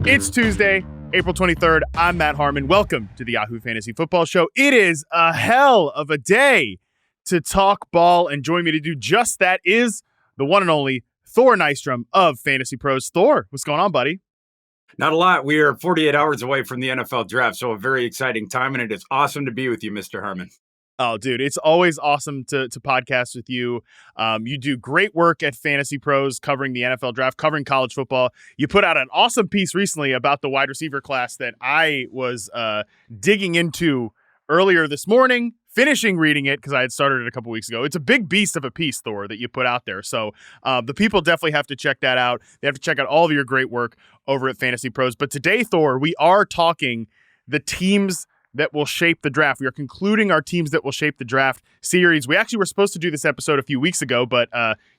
It's Tuesday, April 23rd. I'm Matt Harmon. Welcome to the Yahoo Fantasy Football Show. It is a hell of a day to talk ball, and join me to do just that is the one and only Thor Nystrom of Fantasy Pros. Thor, what's going on, buddy? Not a lot. We are 48 hours away from the NFL draft, so a very exciting time, and it is awesome to be with you, Mr. Harmon. Oh, dude, it's always awesome to podcast with you. You do great work at Fantasy Pros covering the NFL draft, covering college football. You put out an awesome piece recently about the wide receiver class that I was digging into earlier this morning, finishing reading it because I had started it a couple weeks ago. It's a big beast of a piece, Thor, that you put out there. So the people definitely have to check that out. They have to check out all of your great work over at Fantasy Pros. But today, Thor, we are talking the teams that will shape the draft. We are concluding our teams that will shape the draft series. We actually were supposed to do this episode a few weeks ago, but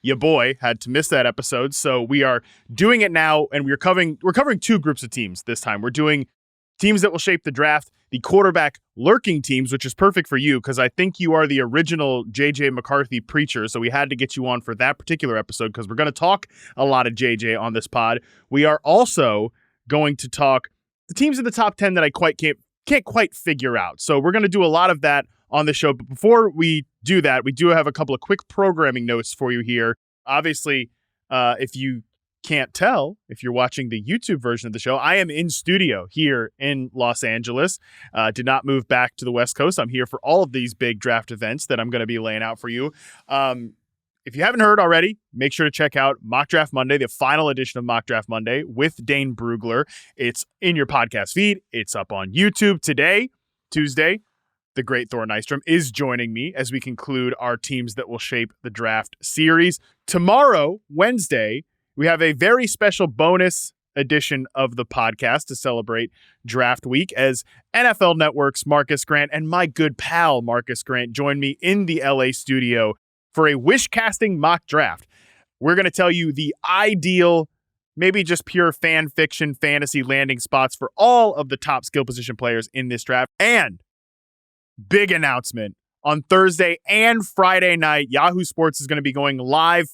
your boy had to miss that episode. So we are doing it now, and we're covering two groups of teams this time. We're doing teams that will shape the draft, the quarterback lurking teams, which is perfect for you because I think you are the original JJ McCarthy preacher. So we had to get you on for that particular episode because we're going to talk a lot of JJ on this pod. We are also going to talk the teams in the top 10 that I can't quite figure out. So we're going to do a lot of that on the show. But before we do that, we do have a couple of quick programming notes for you here. Obviously, if you can't tell, if you're watching the YouTube version of the show, I am in studio here in Los Angeles. Did not move back to the West Coast. I'm here for all of these big draft events that I'm going to be laying out for you. If you haven't heard already, make sure to check out Mock Draft Monday, the final edition of Mock Draft Monday with Dane Brugler. It's in your podcast feed. It's up on YouTube today, Tuesday. The great Thor Nystrom is joining me as we conclude our teams that will shape the draft series. Tomorrow, Wednesday, we have a very special bonus edition of the podcast to celebrate draft week as NFL Network's Marcus Grant and my good pal Marcus Grant join me in the LA studio for a wish-casting mock draft. We're going to tell you the ideal, maybe just pure fan fiction fantasy landing spots for all of the top skill position players in this draft. And big announcement, on Thursday and Friday night, Yahoo Sports is going to be going live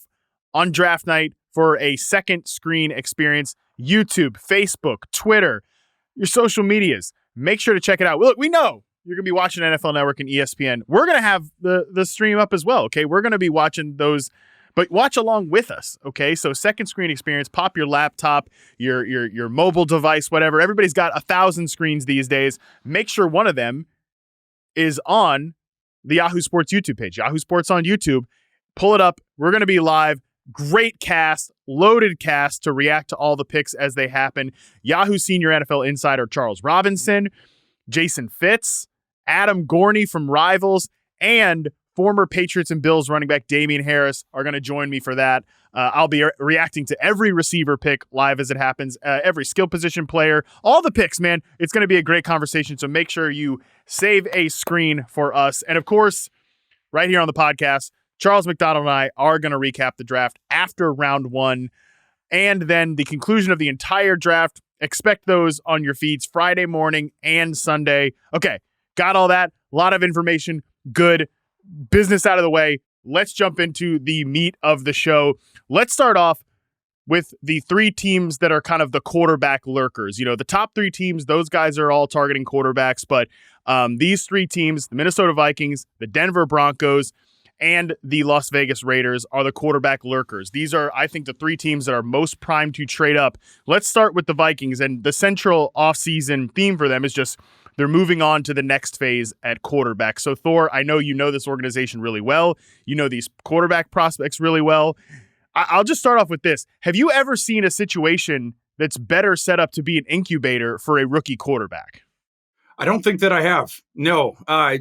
on draft night for a second screen experience. YouTube, Facebook, Twitter, your social medias. Make sure to check it out. Look, we know you're going to be watching NFL Network and ESPN. We're going to have the stream up as well, okay? We're going to be watching those, but watch along with us, okay? So second screen experience, pop your laptop, your mobile device, whatever. Everybody's got 1,000 screens these days. Make sure one of them is on the Yahoo Sports YouTube page. Yahoo Sports on YouTube. Pull it up. We're going to be live. Great cast, loaded cast to react to all the picks as they happen. Yahoo Senior NFL Insider Charles Robinson, Jason Fitz, Adam Gorney from Rivals, and former Patriots and Bills running back Damian Harris are going to join me for that. I'll be reacting to every receiver pick live as it happens, every skill position player, all the picks, man. It's going to be a great conversation, so make sure you save a screen for us. And of course, right here on the podcast, Charles McDonald and I are going to recap the draft after round one and then the conclusion of the entire draft. Expect those on your feeds Friday morning and Sunday. Okay, got all that. A lot of information. Good. Business out of the way. Let's jump into the meat of the show. Let's start off with the three teams that are kind of the quarterback lurkers. You know, the top three teams, those guys are all targeting quarterbacks, but these three teams, the Minnesota Vikings, the Denver Broncos, and the Las Vegas Raiders are the quarterback lurkers. These are, I think, the three teams that are most primed to trade up. Let's start with the Vikings, and the central offseason theme for them is just they're moving on to the next phase at quarterback. So, Thor, I know you know this organization really well. You know these quarterback prospects really well. I'll just start off with this. Have you ever seen a situation that's better set up to be an incubator for a rookie quarterback? I don't think that I have. No.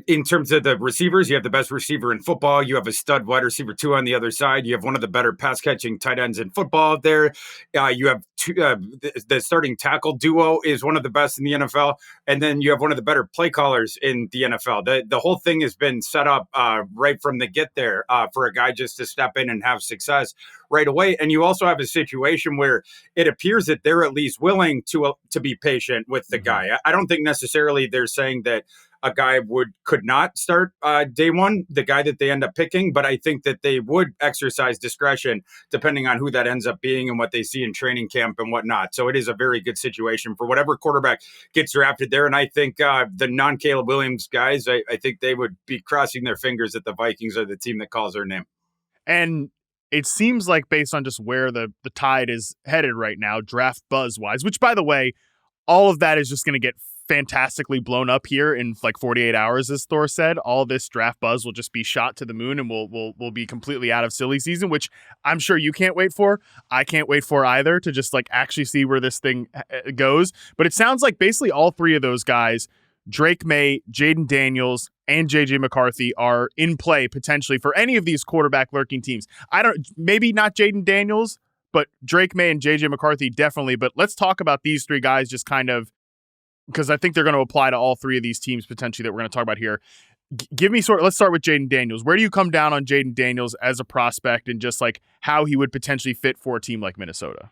In terms of the receivers, you have the best receiver in football. You have a stud wide receiver 2 on the other side. You have one of the better pass catching tight ends in football there. You have the starting tackle duo is one of the best in the NFL. And then you have one of the better play callers in the NFL. The whole thing has been set up right from the get there for a guy just to step in and have success right away. And you also have a situation where it appears that they're at least willing to be patient with the guy. I don't think necessarily they're saying that a guy could not start day one, the guy that they end up picking. But I think that they would exercise discretion depending on who that ends up being and what they see in training camp and whatnot. So it is a very good situation for whatever quarterback gets drafted there. And I think the non-Caleb Williams guys, I think they would be crossing their fingers that the Vikings are the team that calls their name. And it seems like, based on just where the tide is headed right now, draft buzz wise, which, by the way, all of that is just going to get fantastically blown up here in like 48 hours, as Thor said. All this draft buzz will just be shot to the moon, and we'll be completely out of silly season, which I'm sure you can't wait for. I can't wait for either, to just like actually see where this thing goes. But it sounds like basically all three of those guys, Drake Maye, Jaden Daniels, and JJ McCarthy, are in play potentially for any of these quarterback lurking teams. Maybe not Jaden Daniels, but Drake Maye and JJ McCarthy definitely. But let's talk about these three guys just kind of, because I think they're going to apply to all three of these teams potentially that we're going to talk about here. Let's start with Jaden Daniels. Where do you come down on Jaden Daniels as a prospect, and just like how he would potentially fit for a team like Minnesota?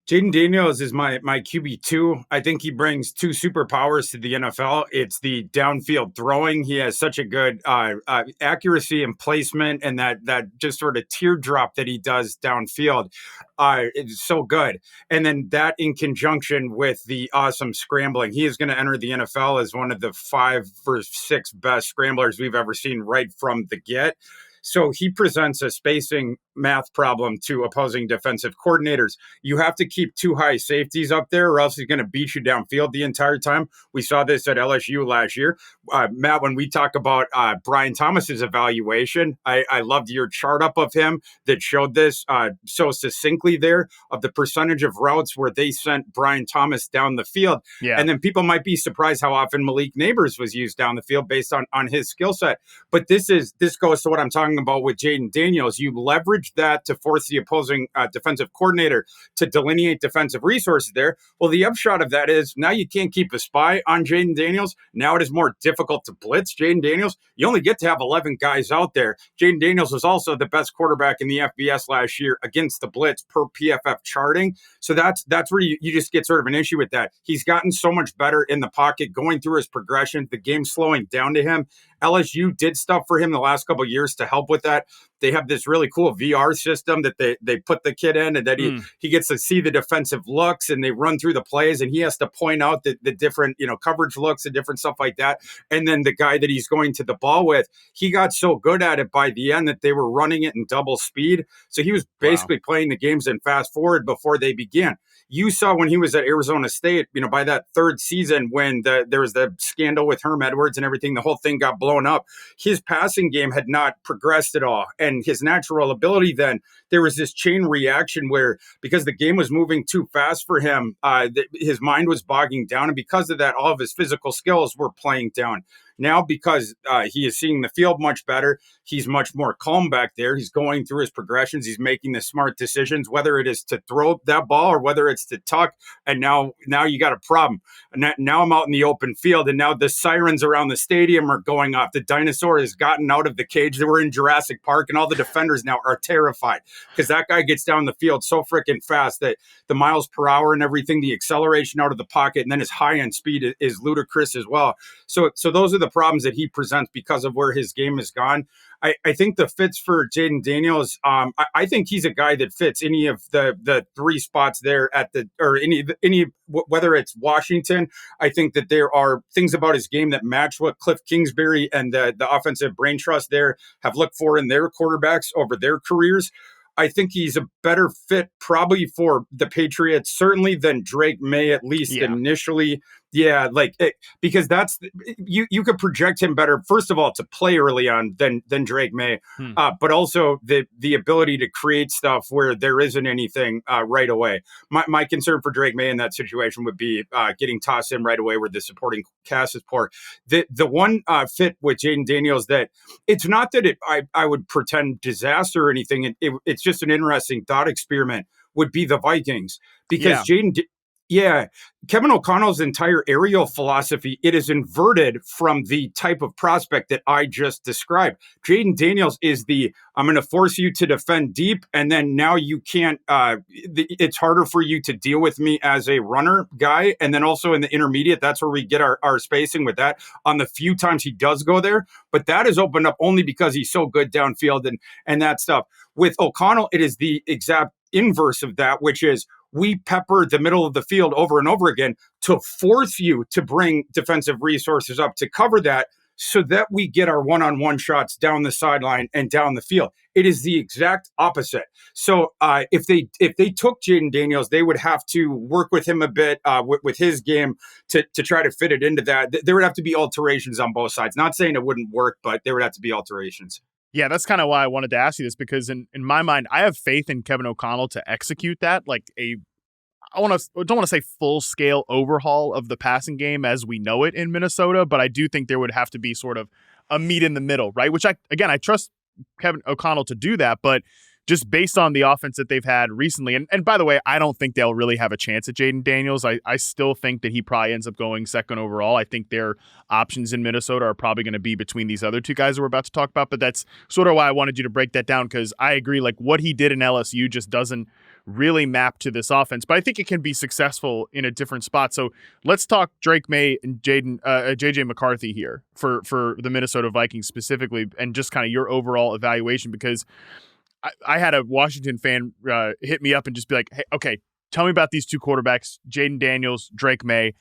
Jaden Daniels is my QB2. I think he brings two superpowers to the NFL. It's the downfield throwing. He has such a good accuracy and placement, and that just sort of teardrop that he does downfield. It's so good. And then that in conjunction with the awesome scrambling. He is going to enter the NFL as one of the 5 or 6 best scramblers we've ever seen right from the get. So he presents a spacing math problem to opposing defensive coordinators. You have to keep 2 high safeties up there, or else he's going to beat you downfield the entire time. We saw this at LSU last year. Matt, when we talk about Brian Thomas's evaluation, I loved your chart up of him that showed this so succinctly there, of the percentage of routes where they sent Brian Thomas down the field. Yeah. And then people might be surprised how often Malik Neighbors was used down the field based on his skill set. But this goes to what I'm talking about with Jaden Daniels. You leverage that to force the opposing defensive coordinator to delineate defensive resources there. Well, the upshot of that is now you can't keep a spy on Jaden Daniels. Now it is more difficult to blitz Jaden Daniels. You only get to have 11 guys out there. Jaden Daniels was also the best quarterback in the FBS last year against the blitz per PFF charting. So that's where you just get sort of an issue with that. He's gotten so much better in the pocket, going through his progression, the game slowing down to him. LSU did stuff for him the last couple of years to help with that. They have this really cool VR system that they put the kid in, and that he gets to see the defensive looks, and they run through the plays, and he has to point out the different coverage looks and different stuff like that. And then the guy that he's going to the ball with, he got so good at it by the end that they were running it in double speed. So he was basically playing the games in fast forward before they began. You saw when he was at Arizona State, by that 3rd season when there was the scandal with Herm Edwards and everything, the whole thing got blown up. His passing game had not progressed at all. And his natural ability, then there was this chain reaction where, because the game was moving too fast for him, his mind was bogging down. And because of that, all of his physical skills were playing down. Now, because he is seeing the field much better, he's much more calm back there. He's going through his progressions. He's making the smart decisions, whether it is to throw that ball or whether it's to tuck. And now you got a problem. Now I'm out in the open field, and now the sirens around the stadium are going off. The dinosaur has gotten out of the cage. They were in Jurassic Park, and all the defenders now are terrified because that guy gets down the field so freaking fast that the miles per hour and everything, the acceleration out of the pocket, and then his high end speed is ludicrous as well. So those are the problems that he presents because of where his game has gone. I think the fits for Jaden Daniels, I think he's a guy that fits any of the 3 spots there any whether it's Washington. I think that there are things about his game that match what Cliff Kingsbury and the offensive brain trust there have looked for in their quarterbacks over their careers. I think he's a better fit probably for the Patriots, certainly than Drake Maye, at least initially. Yeah, because you could project him better, first of all, to play early on than Drake Maye, but also the ability to create stuff where there isn't anything right away. My concern for Drake Maye in that situation would be getting tossed in right away where the supporting cast is poor. The one fit with Jaden Daniels that it's not that I would pretend disaster or anything. It's just an interesting thought experiment would be the Vikings, because Yeah, Kevin O'Connell's entire aerial philosophy, it is inverted from the type of prospect that I just described. Jaden Daniels is I'm going to force you to defend deep, and then now you can't, it's harder for you to deal with me as a runner guy. And then also in the intermediate, that's where we get our spacing with that on the few times he does go there. But that is opened up only because he's so good downfield and that stuff. With O'Connell, it is the exact inverse of that, which is we pepper the middle of the field over and over again to force you to bring defensive resources up to cover that so that we get our one-on-one shots down the sideline and down the field. It is the exact opposite. So if they took Jaden Daniels, they would have to work with him a bit with his game to try to fit it into that. There would have to be alterations on both sides. Not saying it wouldn't work, but there would have to be alterations. Yeah, that's kind of why I wanted to ask you this, because in my mind, I have faith in Kevin O'Connell to execute that, like I don't want to say full scale overhaul of the passing game as we know it in Minnesota, but I do think there would have to be sort of a meet in the middle, right? Which I trust Kevin O'Connell to do that, but just based on the offense that they've had recently, and by the way, I don't think they'll really have a chance at Jaden Daniels. I still think that he probably ends up going second overall. I think their options in Minnesota are probably going to be between these other two guys that we're about to talk about, but that's sort of why I wanted you to break that down, because I agree, like what he did in LSU just doesn't really map to this offense, but I think it can be successful in a different spot. So let's talk Drake Maye and JJ McCarthy here for the Minnesota Vikings specifically, and just kind of your overall evaluation, because I had a Washington fan hit me up and just be like, hey, okay, tell me about these two quarterbacks, Jaden Daniels, Drake Maye,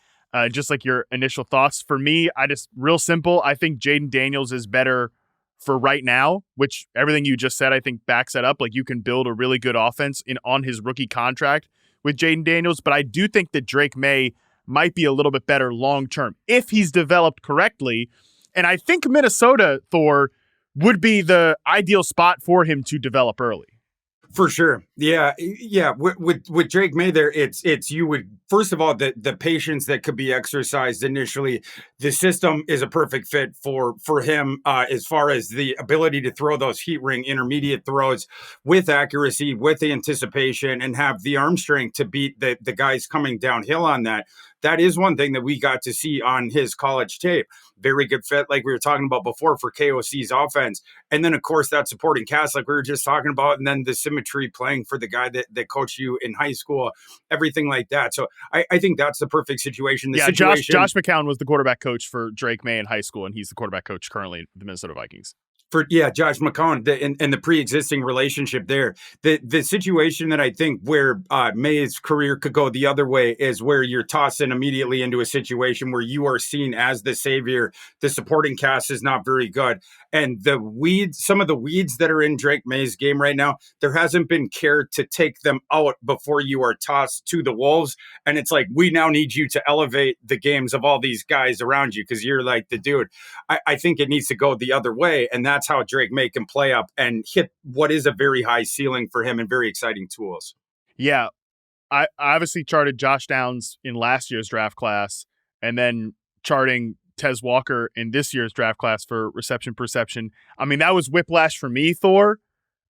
just like your initial thoughts. For me, real simple, I think Jaden Daniels is better for right now, which everything you just said, I think backs that up. Like you can build a really good offense on his rookie contract with Jaden Daniels, but I do think that Drake Maye might be a little bit better long-term if he's developed correctly. And I think Minnesota, Thor, would be the ideal spot for him to develop early. For sure. Yeah. With Drake Maye there, it's you would, first of all, the patience that could be exercised initially, the system is a perfect fit for him as far as the ability to throw those heat ring intermediate throws with accuracy, with the anticipation, and have the arm strength to beat the guys coming downhill on that. That is one thing that we got to see on his college tape. Very good fit, like we were talking about before, for KOC's offense. And then, of course, that supporting cast, like we were just talking about, and then the symmetry playing for the guy that coached you in high school, everything like that. So I think that's the perfect situation. Josh McCown was the quarterback coach for Drake Maye in high school, and he's the quarterback coach currently at the Minnesota Vikings. Josh McCown and the pre-existing relationship there. The situation that I think where Maye's career could go the other way is where you're tossing immediately into a situation where you are seen as the savior. The supporting cast is not very good. And some of the weeds that are in Drake Maye's game right now, there hasn't been care to take them out before you are tossed to the wolves. And it's like, we now need you to elevate the games of all these guys around you because you're like the dude. I think it needs to go the other way. And that's how Drake Maye can play up and hit what is a very high ceiling for him and very exciting tools. Yeah. I obviously charted Josh Downs in last year's draft class, and then charting Tez Walker in this year's draft class for reception perception. I mean, that was whiplash for me, Thor.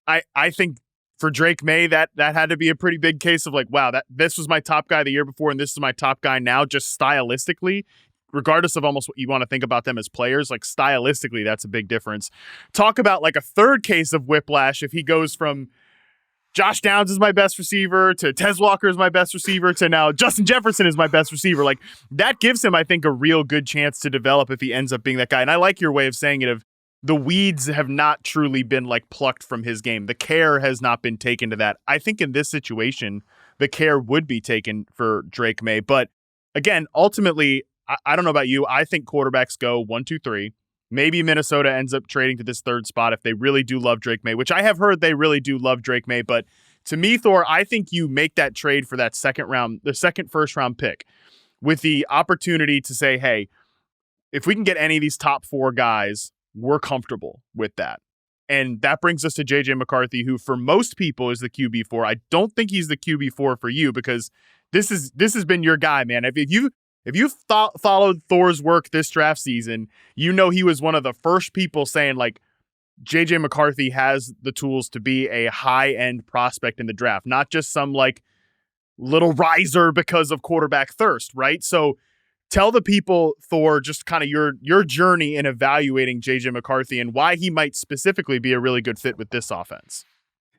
I think for Drake Maye, that had to be a pretty big case of like, wow, this was my top guy the year before, and this is my top guy now, just stylistically. Regardless of almost what you want to think about them as players, like stylistically, that's a big difference. Talk about like a third case of whiplash if he goes from Josh Downs is my best receiver to Tez Walker is my best receiver to now Justin Jefferson is my best receiver. Like that gives him, I think, a real good chance to develop if he ends up being that guy. And I like your way of saying it, of the weeds have not truly been like plucked from his game. The care has not been taken to that. I think in this situation, the care would be taken for Drake Maye. But again, ultimately, I don't know about you. I think quarterbacks go 1, 2, 3. Maybe Minnesota ends up trading to this third spot if they really do love Drake Maye, which I have heard they really do love Drake Maye. But to me, Thor, I think you make that trade for that the first round pick with the opportunity to say, hey, if we can get any of these top 4 guys, we're comfortable with that. And that brings us to JJ McCarthy, who for most people is the QB4. I don't think he's the QB4 for you because this has been your guy, man. If you followed Thor's work this draft season, you know he was one of the first people saying, like, JJ McCarthy has the tools to be a high-end prospect in the draft, not just some, like, little riser because of quarterback thirst, right? So tell the people, Thor, just kind of your journey in evaluating JJ McCarthy and why he might specifically be a really good fit with this offense.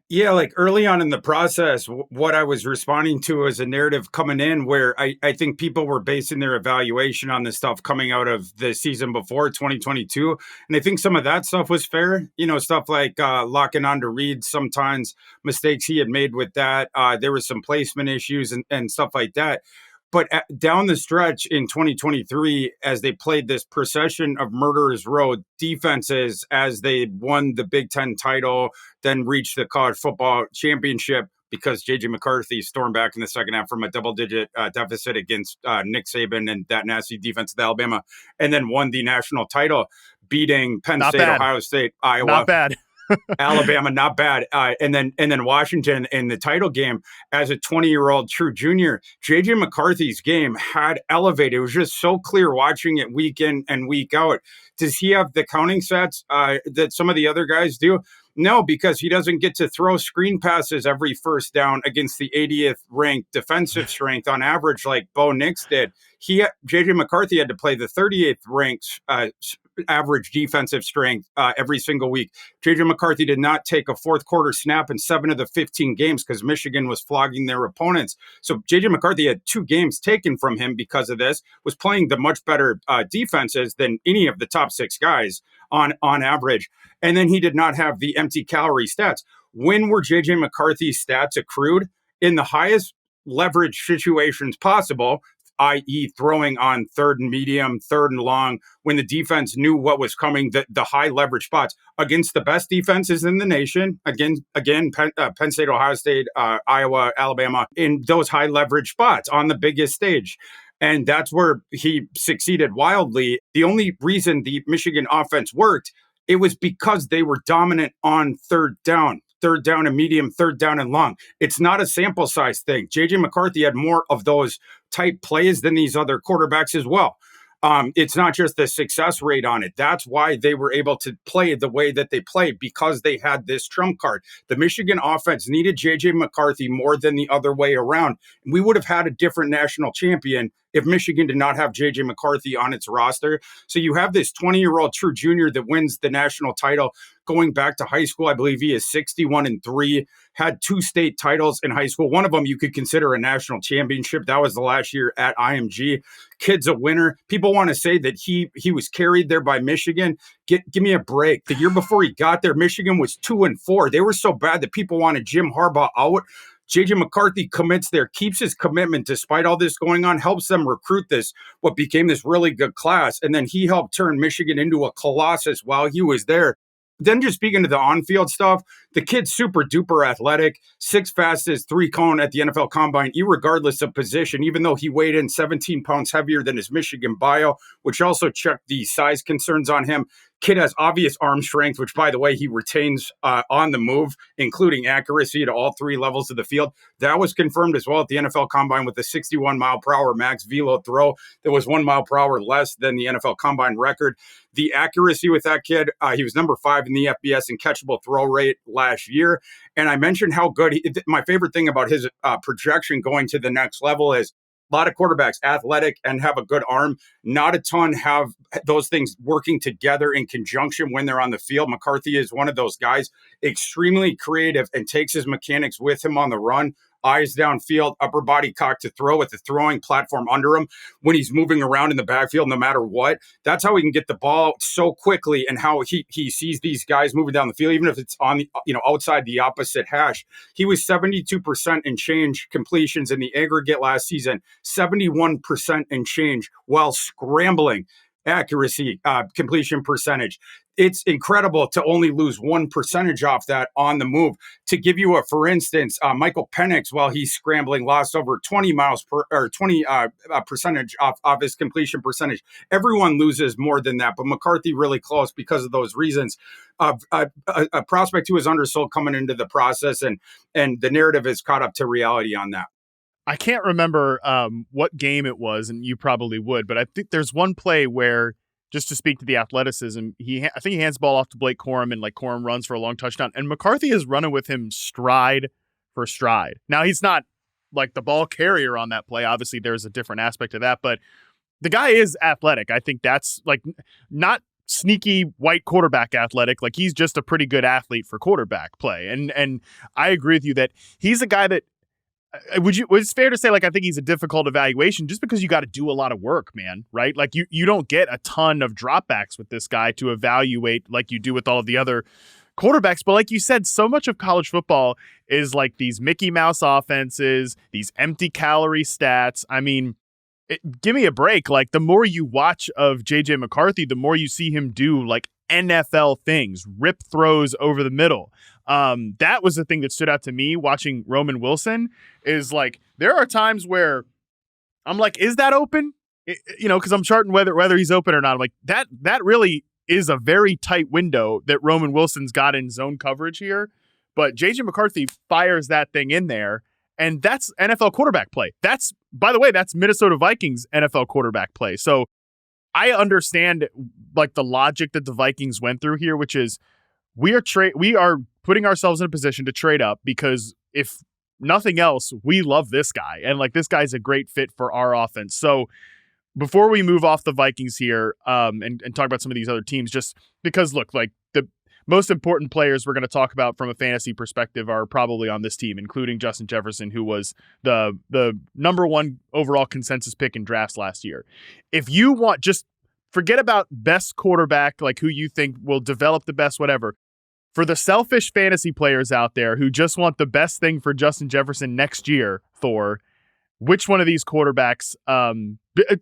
Yeah, like early on in the process, what I was responding to was a narrative coming in where I think people were basing their evaluation on the stuff coming out of the season before 2022. And I think some of that stuff was fair. Stuff like locking on to Reed, sometimes mistakes he had made with that. There was some placement issues and stuff like that. But down the stretch in 2023, as they played this procession of murderers row defenses, as they won the Big Ten title, then reached the college football championship because JJ McCarthy stormed back in the second half from a double-digit deficit against Nick Saban and that nasty defense of Alabama, and then won the national title, beating Penn Not State, bad. Ohio State, Iowa. Not bad. Alabama, not bad. And then Washington in the title game as a 20-year-old true junior. JJ McCarthy's game had elevated. It was just so clear watching it week in and week out. Does he have the counting sets that some of the other guys do? No, because he doesn't get to throw screen passes every first down against the 80th ranked defensive strength on average like Bo Nix did. JJ McCarthy had to play the 38th ranked average defensive strength every single week. JJ McCarthy did not take a fourth quarter snap in 7 of the 15 games because Michigan was flogging their opponents. So JJ McCarthy had 2 games taken from him because of this, was playing the much better defenses than any of the top 6 guys on average. And then he did not have the empty calorie stats. When were JJ McCarthy's stats accrued? In the highest leverage situations possible, i.e. throwing on third and medium, third and long, when the defense knew what was coming, the high leverage spots against the best defenses in the nation. Again, Penn State, Ohio State, Iowa, Alabama, in those high leverage spots on the biggest stage. And that's where he succeeded wildly. The only reason the Michigan offense worked, it was because they were dominant on third down and medium, third down and long. It's not a sample size thing. JJ McCarthy had more of those type plays than these other quarterbacks as well. It's not just the success rate on it. That's why they were able to play the way that they played, because they had this trump card. The Michigan offense needed JJ McCarthy more than the other way around. We would have had a different national champion if Michigan did not have JJ McCarthy on its roster. So you have this 20-year-old true junior that wins the national title going back to high school. I believe he is 61-3, had 2 state titles in high school. One of them you could consider a national championship. That was the last year at IMG. Kid's a winner. People want to say that he was carried there by Michigan. Give me a break. The year before he got there, Michigan was 2-4. They were so bad that people wanted Jim Harbaugh out. JJ McCarthy commits there, keeps his commitment despite all this going on, helps them recruit what became this really good class. And then he helped turn Michigan into a colossus while he was there. Then just speaking to the on-field stuff, the kid's super duper athletic, 6th fastest 3-cone at the NFL Combine, irregardless of position, even though he weighed in 17 pounds heavier than his Michigan bio, which also checked the size concerns on him. Kid has obvious arm strength, which, by the way, he retains on the move, including accuracy to all 3 levels of the field. That was confirmed as well at the NFL Combine with a 61-mile-per-hour max velo throw that was 1 mile per hour less than the NFL Combine record. The accuracy with that kid, he was number 5 in the FBS in catchable throw rate last year. And I mentioned how good my favorite thing about his projection going to the next level is a lot of quarterbacks athletic and have a good arm. Not a ton have those things working together in conjunction when they're on the field. McCarthy is one of those guys, extremely creative and takes his mechanics with him on the run. Eyes downfield, upper body cocked to throw with the throwing platform under him when he's moving around in the backfield, no matter what. That's how he can get the ball so quickly, and how he sees these guys moving down the field, even if it's on the outside the opposite hash. He was 72% and change completions in the aggregate last season, 71% and change while scrambling. Accuracy, completion percentage. It's incredible to only lose 1 percentage off that on the move. To give you for instance, Michael Penix, while he's scrambling, lost over 20 percentage off his completion percentage. Everyone loses more than that, but McCarthy really close because of those reasons. A prospect who was undersold coming into the process, and the narrative has caught up to reality on that. I can't remember what game it was, and you probably would, but I think there's one play where, just to speak to the athleticism, I think he hands the ball off to Blake Corum, and Corum runs for a long touchdown, and McCarthy is running with him stride for stride. Now, he's not like the ball carrier on that play. Obviously, there's a different aspect of that, but the guy is athletic. I think that's like not sneaky white quarterback athletic. Like he's just a pretty good athlete for quarterback play. And I agree with you that he's a guy that it's fair to say, like, I think he's a difficult evaluation just because you got to do a lot of work, man, right? Like you don't get a ton of dropbacks with this guy to evaluate like you do with all of the other quarterbacks. But like you said, so much of college football is like these Mickey Mouse offenses, these empty calorie stats. I mean, give me a break. Like the more you watch of JJ McCarthy, the more you see him do like NFL things, rip throws over the middle. That was the thing that stood out to me watching Roman Wilson is like, there are times where I'm like, is that open? Cause I'm charting whether he's open or not. I'm like that really is a very tight window that Roman Wilson's got in zone coverage here. But JJ McCarthy fires that thing in there. And that's NFL quarterback play. That's, by the way, that's Minnesota Vikings NFL quarterback play. So I understand like the logic that the Vikings went through here, which is we are putting ourselves in a position to trade up because if nothing else, we love this guy. And like this guy's a great fit for our offense. So before we move off the Vikings here and talk about some of these other teams, just because look, like the most important players we're going to talk about from a fantasy perspective are probably on this team, including Justin Jefferson, who was the number one overall consensus pick in drafts last year. If you want, just forget about best quarterback, like who you think will develop the best, whatever. For the selfish fantasy players out there who just want the best thing for Justin Jefferson next year, Thor, which one of these quarterbacks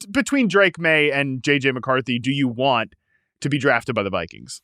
between Drake Maye and JJ McCarthy do you want to be drafted by the Vikings?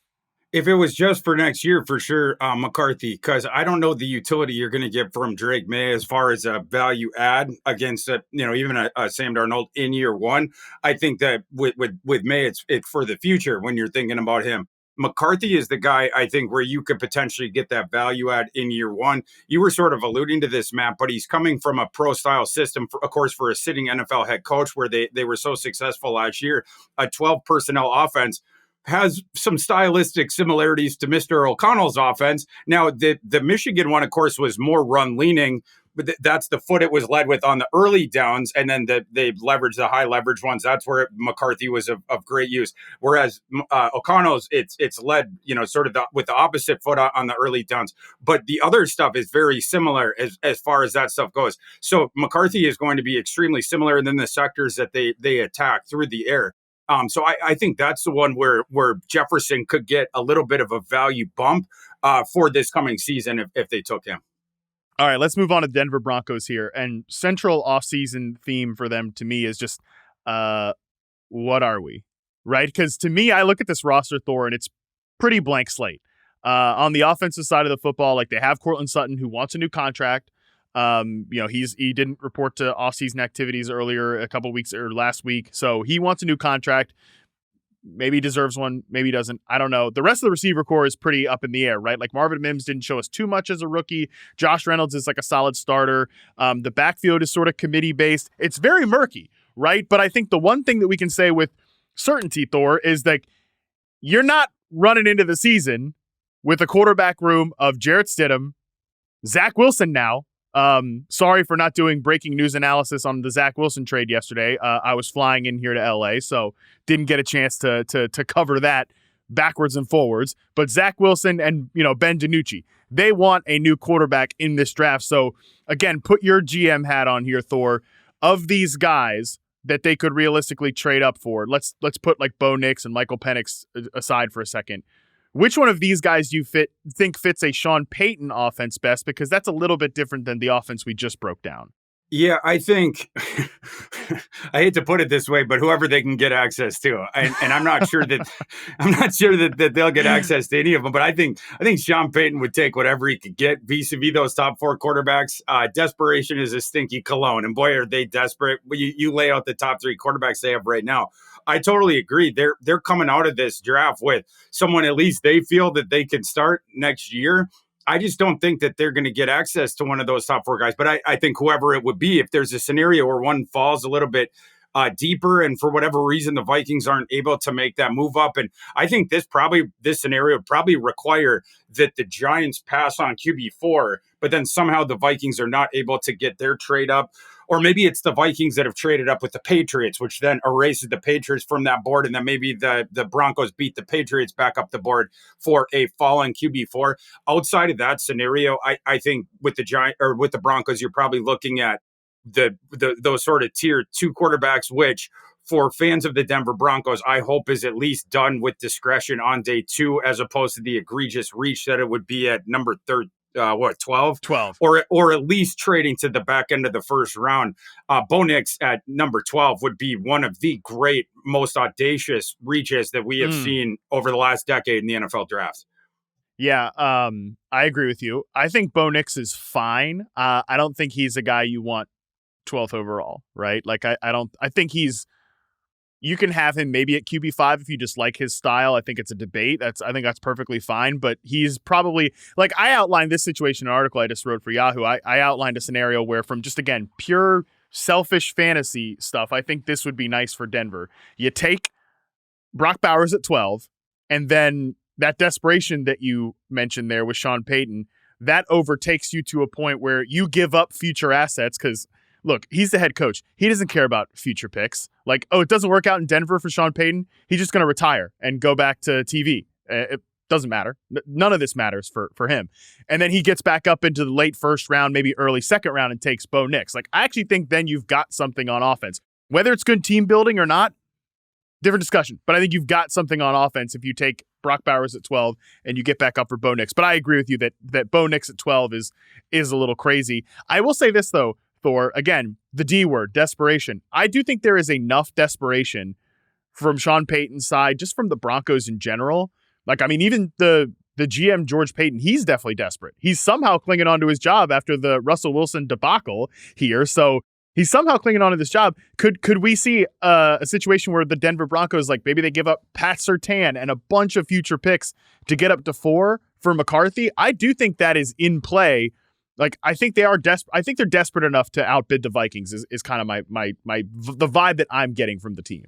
If it was just for next year, for sure, McCarthy, because I don't know the utility you're going to get from Drake Maye as far as a value add against even a Sam Darnold in year one. I think that with Maye, it's for the future when you're thinking about him. McCarthy is the guy, I think, where you could potentially get that value add in year one. You were sort of alluding to this, Matt, but he's coming from a pro-style system, of course, for a sitting NFL head coach where they were so successful last year. A 12-personnel offense has some stylistic similarities to Mr. O'Connell's offense. Now, the Michigan one, of course, was more run-leaning, but that's the foot it was led with on the early downs, and then they leveraged the high leverage ones. That's where McCarthy was of great use. Whereas O'Connell's, it's led, sort of with the opposite foot on the early downs. But the other stuff is very similar as far as that stuff goes. So McCarthy is going to be extremely similar in the sectors that they attack through the air. So I think that's the one where Jefferson could get a little bit of a value bump for this coming season if they took him. All right, let's move on to the Denver Broncos here. And central offseason theme for them to me is just, what are we? Right? Because to me, I look at this roster, Thor, and it's pretty blank slate. On the offensive side of the football, like they have Courtland Sutton, who wants a new contract. He didn't report to offseason activities earlier a couple weeks or last week, so he wants a new contract. Maybe he deserves one, maybe he doesn't. I don't know. The rest of the receiver core is pretty up in the air, right? Like Marvin Mims didn't show us too much as a rookie. Josh Reynolds is like a solid starter. The backfield is sort of committee based. It's very murky, right? But I think the one thing that we can say with certainty, Thor, is that you're not running into the season with a quarterback room of Jarrett Stidham, Zach Wilson now. Sorry for not doing breaking news analysis on the Zach Wilson trade yesterday. I was flying in here to LA, so didn't get a chance to cover that backwards and forwards. But Zach Wilson and Ben DiNucci, they want a new quarterback in this draft. So again, put your GM hat on here, Thor. Of these guys that they could realistically trade up for, let's put like Bo Nix and Michael Penix aside for a second. Which one of these guys do you think fits a Sean Payton offense best? Because that's a little bit different than the offense we just broke down. Yeah, I think I hate to put it this way, but whoever they can get access to, and I'm not sure that they'll get access to any of them. But I think Sean Payton would take whatever he could get vis-a-vis those top four quarterbacks. Desperation is a stinky cologne, and boy, are they desperate. You lay out the top three quarterbacks they have right now. I totally agree. They're coming out of this draft with someone at least they feel that they can start next year. I just don't think that they're going to get access to one of those top four guys. But I think whoever it would be, if there's a scenario where one falls a little bit deeper. And for whatever reason, the Vikings aren't able to make that move up. And I think this scenario would probably require that the Giants pass on QB4, but then somehow the Vikings are not able to get their trade up. Or maybe it's the Vikings that have traded up with the Patriots, which then erases the Patriots from that board. And then maybe the Broncos beat the Patriots back up the board for a fallen QB4. Outside of that scenario, I think with the Broncos, you're probably looking at those sort of tier 2 quarterbacks, which for fans of the Denver Broncos, I hope is at least done with discretion on day 2, as opposed to the egregious reach that it would be at number 12? 12. Or at least trading to the back end of the first round. Bo Nix at number 12 would be one of the great, most audacious reaches that we have seen over the last decade in the NFL draft. Yeah, I agree with you. I think Bo Nix is fine. I don't think he's a guy you want 12th overall, right? Like, I think you can have him maybe at QB5 if you just like his style. I think it's a debate. I think that's perfectly fine, but he's probably, like, I outlined this situation in an article I just wrote for Yahoo. I outlined a scenario where, from just, again, pure selfish fantasy stuff, I think this would be nice for Denver. You take Brock Bowers at 12, and then that desperation that you mentioned there with Sean Payton, that overtakes you to a point where you give up future assets because, look, he's the head coach. He doesn't care about future picks. Like, oh, it doesn't work out in Denver for Sean Payton. He's just going to retire and go back to TV. It doesn't matter. None of this matters for him. And then he gets back up into the late first round, maybe early second round, and takes Bo Nix. Like, I actually think then you've got something on offense. Whether it's good team building or not, different discussion. But I think you've got something on offense if you take Brock Bowers at 12 and you get back up for Bo Nix. But I agree with you that Bo Nix at 12 is a little crazy. I will say this, though, Thor, again, the D word, desperation. I do think there is enough desperation from Sean Payton's side, just from the Broncos in general. Like, I mean, even the GM, George Payton, he's definitely desperate. He's somehow clinging on to his job after the Russell Wilson debacle here. So he's somehow clinging on to this job. Could we see a situation where the Denver Broncos, like, maybe they give up Pat Surtain and a bunch of future picks to get up to 4 for McCarthy? I do think that is in play. Like, I think they are desperate. I think they're desperate enough to outbid the Vikings is kind of the vibe that I'm getting from the team.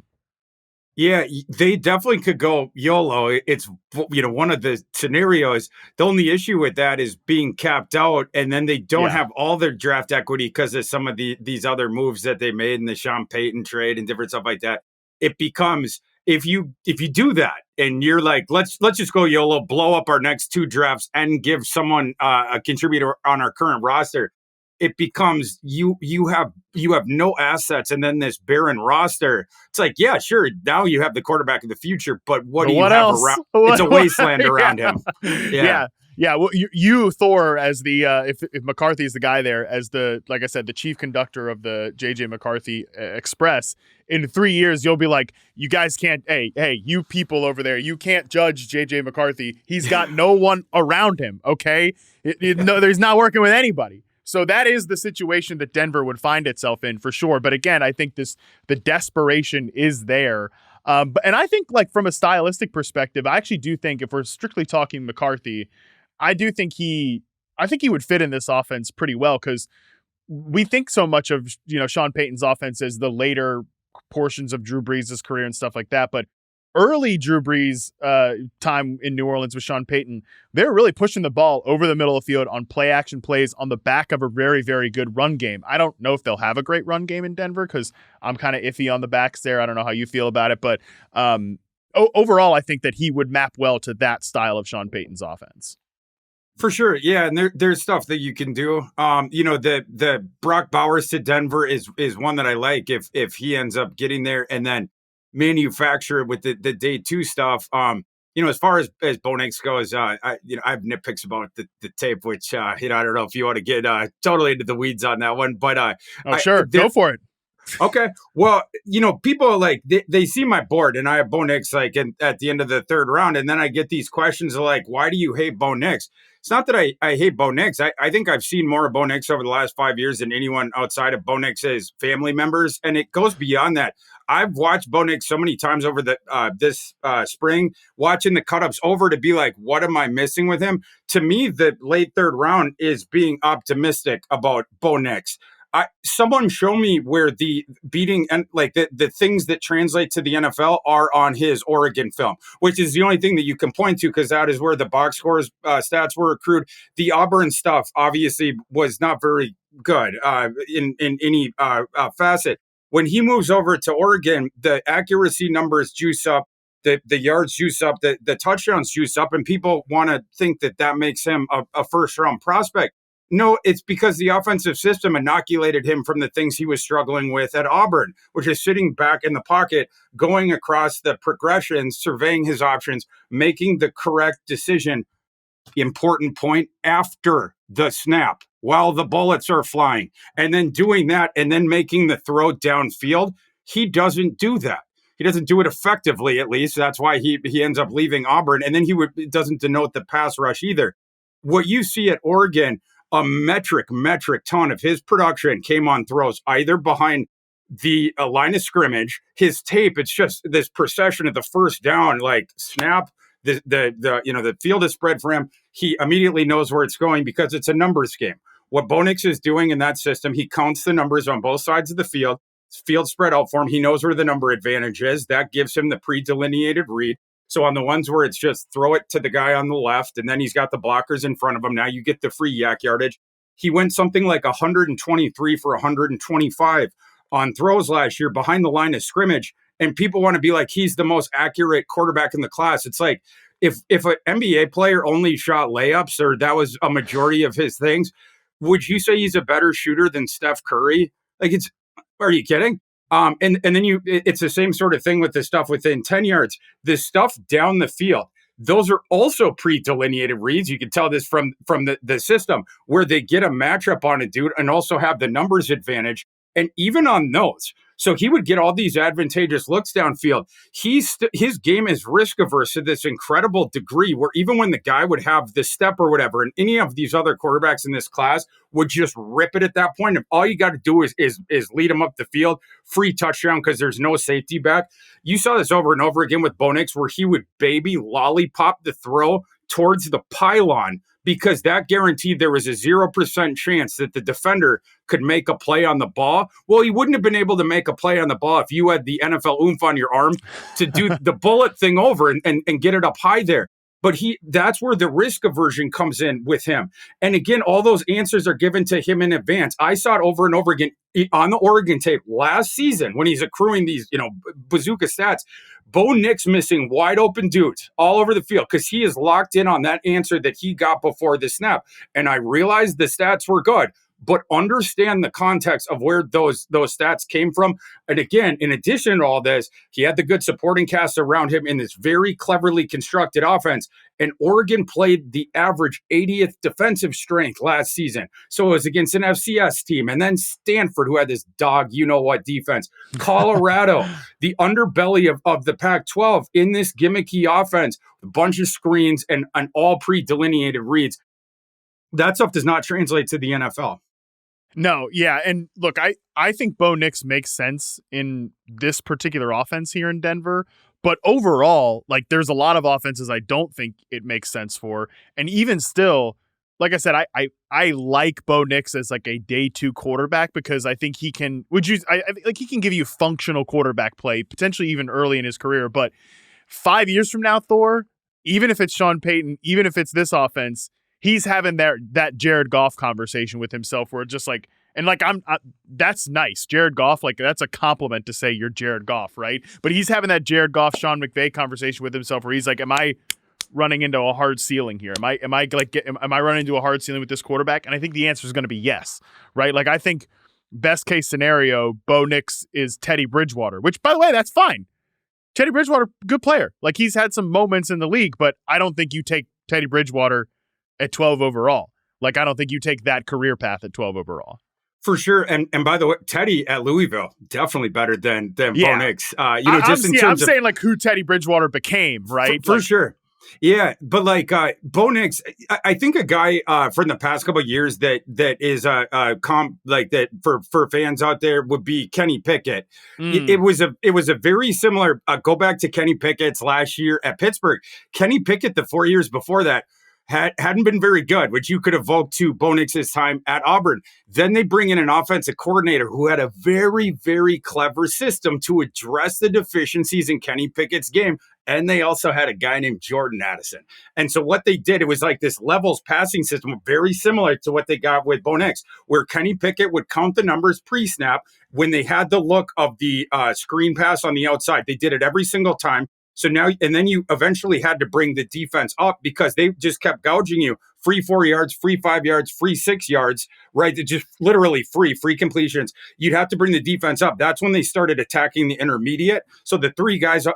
Yeah, they definitely could go YOLO. It's, one of the scenarios. The only issue with that is being capped out, and then they don't have all their draft equity because of some of these other moves that they made in the Sean Payton trade and different stuff like that. It becomes, if you do that and you're like, let's just go YOLO, blow up our next 2 drafts and give someone a contributor on our current roster, it becomes you have no assets and then this barren roster. It's like, yeah, sure, now you have the quarterback of the future, but what do you have else? around? It's a wasteland around him. Yeah. Well, you Thor, as the if McCarthy is the guy there, as the, like I said, the chief conductor of the JJ McCarthy Express. In 3 years, you'll be like, you guys can't. Hey, you people over there, you can't judge JJ McCarthy. He's got no one around him. Okay, he's not working with anybody. So that is the situation that Denver would find itself in for sure. But again, I think the desperation is there. And I think, like, from a stylistic perspective, I actually do think, if we're strictly talking McCarthy, I think he would fit in this offense pretty well, because we think so much of, Sean Payton's offense as the later portions of Drew Brees' career and stuff like that. But early Drew Brees time in New Orleans with Sean Payton, they're really pushing the ball over the middle of the field on play action plays on the back of a very, very good run game. I don't know if they'll have a great run game in Denver, because I'm kind of iffy on the backs there. I don't know how you feel about it, but overall, I think that he would map well to that style of Sean Payton's offense. For sure. Yeah. And there's stuff that you can do. The Brock Bowers to Denver is one that I like if he ends up getting there, and then manufacture it with the day 2 stuff. As far as Bo Nix goes, I have nitpicks about the tape, which, I don't know if you want to get totally into the weeds on that one, but sure. Go for it. Okay. Well, people like they see my board and I have Bo Nix at the end of the 3rd round. And then I get these questions like, why do you hate Bo Nix? It's not that I hate Bo Nix. I think I've seen more of Bo Nix over the last 5 years than anyone outside of Bo Nix's family members. And it goes beyond that. I've watched Bo Nix so many times over this spring, watching the cut-ups over to be like, what am I missing with him? To me, the late 3rd round is being optimistic about Bo Nix. Someone show me where the beating and like the things that translate to the NFL are on his Oregon film, which is the only thing that you can point to because that is where the box scores stats were accrued. The Auburn stuff obviously was not very good in any facet. When he moves over to Oregon, the accuracy numbers juice up, the yards juice up, the touchdowns juice up, and people want to think that makes him a first round prospect. No, it's because the offensive system inoculated him from the things he was struggling with at Auburn, which is sitting back in the pocket, going across the progressions, surveying his options, making the correct decision. Important point, after the snap, while the bullets are flying, and then doing that and then making the throw downfield. He doesn't do that. He doesn't do it effectively, at least. That's why he ends up leaving Auburn. And then it doesn't denote the pass rush either. What you see at Oregon, a metric ton of his production came on throws either behind the line of scrimmage. His tape, it's just this procession of the first down, like snap, the field is spread for him. He immediately knows where it's going because it's a numbers game. What Bo Nix is doing in that system, he counts the numbers on both sides of the field spread out for him. He knows where the number advantage is. That gives him the pre-delineated read. So on the ones where it's just throw it to the guy on the left, and then he's got the blockers in front of him, now you get the free yak yardage. He went something like 123 for 125 on throws last year behind the line of scrimmage. And people want to be like, he's the most accurate quarterback in the class. It's like, if an NBA player only shot layups or that was a majority of his things, would you say he's a better shooter than Steph Curry? Like, are you kidding? And then it's the same sort of thing with the stuff within 10 yards. The stuff down the field, those are also pre-delineated reads. You can tell this from the system where they get a matchup on a dude and also have the numbers advantage. And even on those, so he would get all these advantageous looks downfield. His game is risk averse to this incredible degree where even when the guy would have the step or whatever, and any of these other quarterbacks in this class would just rip it at that point. And all you got to do is lead him up the field, free touchdown because there's no safety back. You saw this over and over again with Bo Nix where he would baby lollipop the throw towards the pylon because that guaranteed there was a 0% chance that the defender could make a play on the ball. Well, he wouldn't have been able to make a play on the ball if you had the NFL oomph on your arm to do the bullet thing over and get it up high there. But that's where the risk aversion comes in with him. And again, all those answers are given to him in advance. I saw it over and over again on the Oregon tape last season when he's accruing these, bazooka stats. Bo Nix missing wide open dudes all over the field because he is locked in on that answer that he got before the snap. And I realized the stats were good, but understand the context of where those stats came from. And again, in addition to all this, he had the good supporting cast around him in this very cleverly constructed offense. And Oregon played the average 80th defensive strength last season. So it was against an FCS team. And then Stanford, who had this dog, you-know-what defense. Colorado, the underbelly of the Pac-12 in this gimmicky offense, a bunch of screens and all pre-delineated reads. That stuff does not translate to the NFL. No, yeah. And look, I think Bo Nix makes sense in this particular offense here in Denver. But overall, like there's a lot of offenses I don't think it makes sense for. And even still, like I said, I like Bo Nix as like a day 2 quarterback because I think he can he can give you functional quarterback play, potentially even early in his career. But 5 years from now, Thor, even if it's Sean Payton, even if it's this offense, he's having that Jared Goff conversation with himself where it's just like, and like that's nice. Jared Goff, like that's a compliment to say you're Jared Goff, right? But he's having that Jared Goff, Sean McVay conversation with himself where he's like, am I running into a hard ceiling here? Am I running into a hard ceiling with this quarterback? And I think the answer is going to be yes, right? Like I think best case scenario, Bo Nix is Teddy Bridgewater, which by the way, that's fine. Teddy Bridgewater, good player. Like he's had some moments in the league, but I don't think you take Teddy Bridgewater at 12 overall. Like I don't think you take that career path at 12 overall. For sure. And by the way, Teddy at Louisville, definitely better than Bo Nix. I'm saying like who Teddy Bridgewater became, right? For sure. Yeah. But like Bo Nix, I think a guy from the past couple of years that is like that for fans out there would be Kenny Pickett. It was a very similar go back to Kenny Pickett's last year at Pittsburgh. Kenny Pickett, the 4 years before that, hadn't been very good, which you could evoke to Bo Nix's time at Auburn. Then they bring in an offensive coordinator who had a very, very clever system to address the deficiencies in Kenny Pickett's game. And they also had a guy named Jordan Addison. And so what they did, it was like this levels passing system, very similar to what they got with Bo Nix, where Kenny Pickett would count the numbers pre-snap. When they had the look of the screen pass on the outside, they did it every single time. So now, and then you eventually had to bring the defense up because they just kept gouging you. Free 4 yards, free 5 yards, free 6 yards, right? It just literally free completions. You'd have to bring the defense up. That's when they started attacking the intermediate. So the three guys out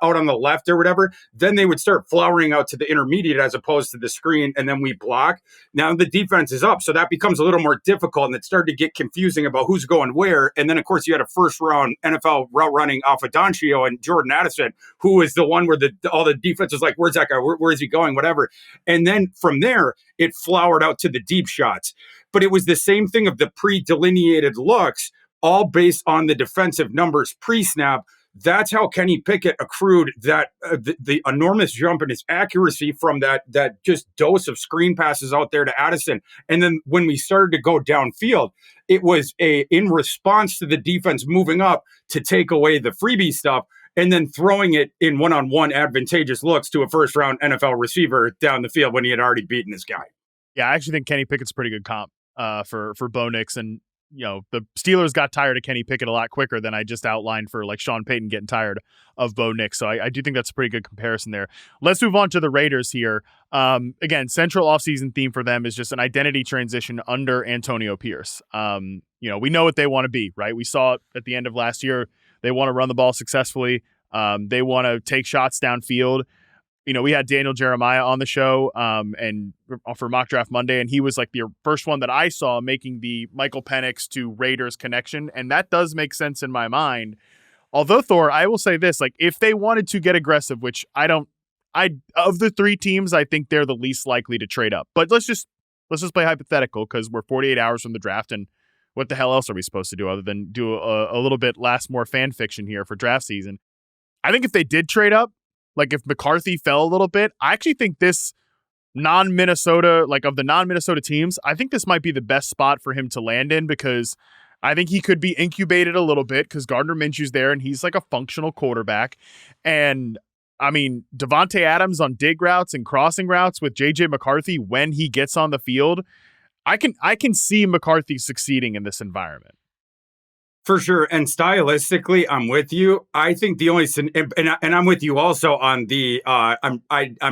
on the left or whatever, then they would start flowering out to the intermediate as opposed to the screen, and then we block. Now the defense is up, so that becomes a little more difficult, and it started to get confusing about who's going where. And then, of course, you had a first-round NFL route running off of Odunze and Jordan Addison, who is the one where all the defense was like, where's that guy? Where is he going? Whatever. And then from there, it flowered out to the deep shots. But it was the same thing of the pre-delineated looks, all based on the defensive numbers pre-snap. That's how Kenny Pickett accrued that the enormous jump in his accuracy from that just dose of screen passes out there to Addison. And then when we started to go downfield, it was in response to the defense moving up to take away the freebie stuff, and then throwing it in one-on-one advantageous looks to a first-round NFL receiver down the field when he had already beaten his guy. Yeah, I actually think Kenny Pickett's a pretty good comp for Bo Nix. And, the Steelers got tired of Kenny Pickett a lot quicker than I just outlined for, like, Sean Payton getting tired of Bo Nix. So I do think that's a pretty good comparison there. Let's move on to the Raiders here. Again, central offseason theme for them is just an identity transition under Antonio Pierce. We know what they want to be, right? We saw it at the end of last year. They want to run the ball successfully. They want to take shots downfield. We had Daniel Jeremiah on the show and for Mock Draft Monday, and he was like the first one that I saw making the Michael Penix to Raiders connection, and that does make sense in my mind. Although, Thor, I will say this, like, if they wanted to get aggressive, which of the three teams, I think they're the least likely to trade up. But let's just play hypothetical because we're 48 hours from the draft, and what the hell else are we supposed to do other than do a little bit more fan fiction here for draft season? I think if they did trade up, like if McCarthy fell a little bit, I actually think this non-Minnesota, like of the non-Minnesota teams, I think this might be the best spot for him to land in because I think he could be incubated a little bit because Gardner Minshew's there and he's like a functional quarterback. And I mean, Devontae Adams on dig routes and crossing routes with JJ McCarthy when he gets on the field, I can see McCarthy succeeding in this environment. For sure. And stylistically, I'm with you. I think the only, and I'm with you also on the, I'm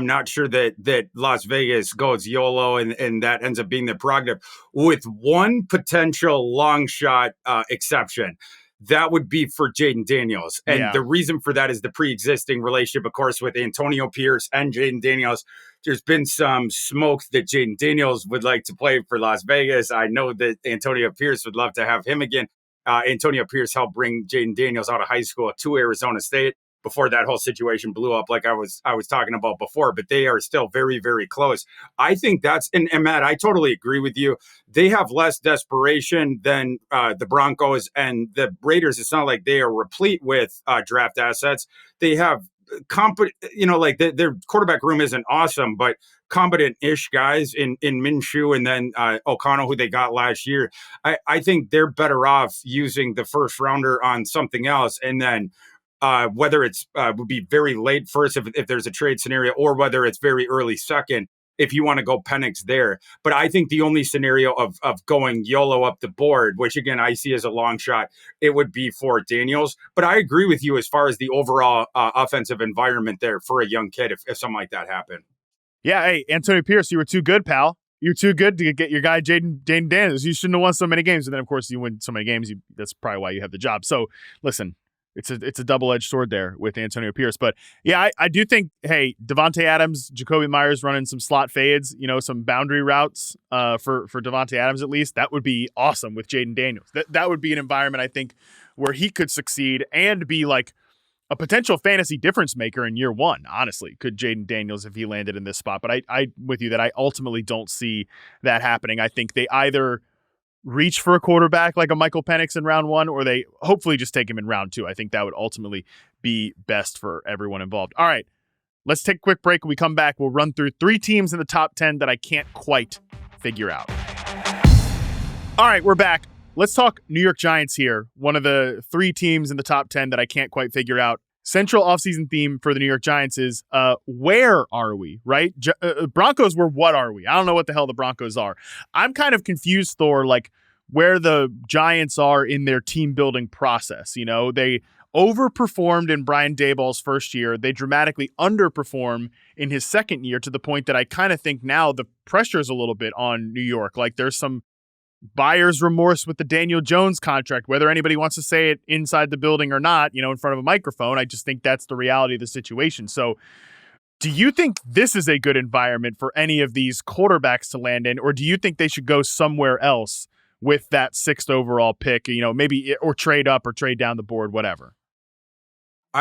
not sure that Las Vegas goes YOLO and that ends up being the prerogative, with one potential long shot exception. That would be for Jaden Daniels. And the reason for that is the pre-existing relationship, of course, with Antonio Pierce and Jaden Daniels. There's been some smoke that Jaden Daniels would like to play for Las Vegas. I know that Antonio Pierce would love to have him again. Antonio Pierce helped bring Jaden Daniels out of high school to Arizona State before that whole situation blew up, like I was talking about before. But they are still very, very close. I think that's and Matt, I totally agree with you. They have less desperation than the Broncos and the Raiders. It's not like they are replete with draft assets. They have competent, like their quarterback room isn't awesome, but competent-ish guys in Minshew and then O'Connell, who they got last year. I think they're better off using the first rounder on something else. And then whether it's would be very late first if there's a trade scenario, or whether it's very early second if you want to go Penix there. But I think the only scenario of going YOLO up the board, which again I see as a long shot, it would be for Daniels. But I agree with you as far as the overall offensive environment there for a young kid if something like that happened. Yeah, hey, Antonio Pierce, you were too good, pal. You're too good to get your guy Jaden Daniels. You shouldn't have won so many games. And then, of course, you win so many games. That's probably why you have the job. So, listen, it's a double-edged sword there with Antonio Pierce. But, yeah, I do think, hey, Devontae Adams, Jacoby Myers running some slot fades, some boundary routes for Devontae Adams at least. That would be awesome with Jaden Daniels. That would be an environment, I think, where he could succeed and be like a potential fantasy difference maker in year one, honestly, could Jaden Daniels if he landed in this spot. But I with you that I ultimately don't see that happening. I think they either reach for a quarterback like a Michael Penix in round one, or they hopefully just take him in round two. I think that would ultimately be best for everyone involved. All right, Let's take a quick break. When we come back, we'll run through 3 teams in the top 10 that I can't quite figure out. All right, we're back. Let's talk New York Giants here. One of the 3 teams in the top 10 that I can't quite figure out. Central offseason theme for the New York Giants is, where are we, right? Broncos were, what are we? I don't know what the hell the Broncos are. I'm kind of confused, Thor, like where the Giants are in their team building process. You know, they overperformed in Brian Daboll's first year. They dramatically underperform in his second year, to the point that I kind of think now the pressure is a little bit on New York. Like there's some buyer's remorse with the Daniel Jones contract, whether anybody wants to say it inside the building or not, you know, in front of a microphone. I just think that's the reality of the situation. So do you think this is a good environment for any of these quarterbacks to land in, or do you think they should go somewhere else with that 6th overall pick, you know, maybe, or trade up or trade down the board, whatever?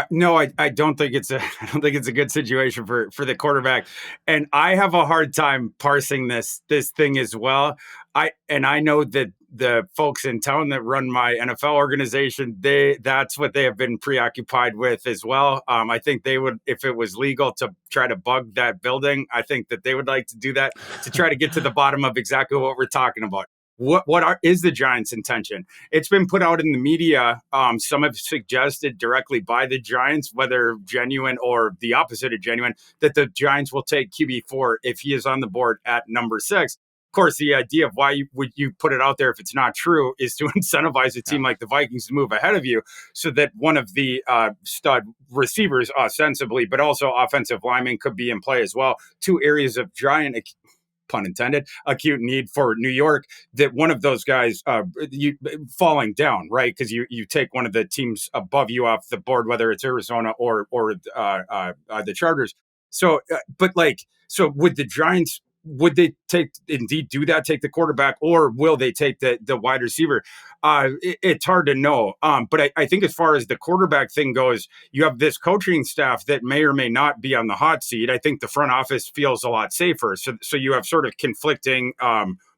No, I don't think it's a good situation for the quarterback, and I have a hard time parsing this thing as well. I know that the folks in town that run my NFL organization, that's what they have been preoccupied with as well. I think they would, if it was legal to try to bug that building, I think that they would like to do that to try to get to the bottom of exactly what we're talking about. What is the Giants' intention? It's been put out in the media. Some have suggested directly by the Giants, whether genuine or the opposite of genuine, that the Giants will take QB4 if he is on the board at number 6. Of course, the idea of why would you put it out there if it's not true is to incentivize a team like the Vikings to move ahead of you, so that one of the stud receivers, ostensibly, but also offensive linemen, could be in play as well. 2 areas of giant, pun intended, acute need for New York, that one of those guys falling down, right? Because you take one of the teams above you off the board, whether it's Arizona or the Chargers. So, so would the Giants, would they indeed do that, take the quarterback, or will they take the wide receiver? It's hard to know. But I think as far as the quarterback thing goes, you have this coaching staff that may or may not be on the hot seat. I think the front office feels a lot safer. So you have sort of conflicting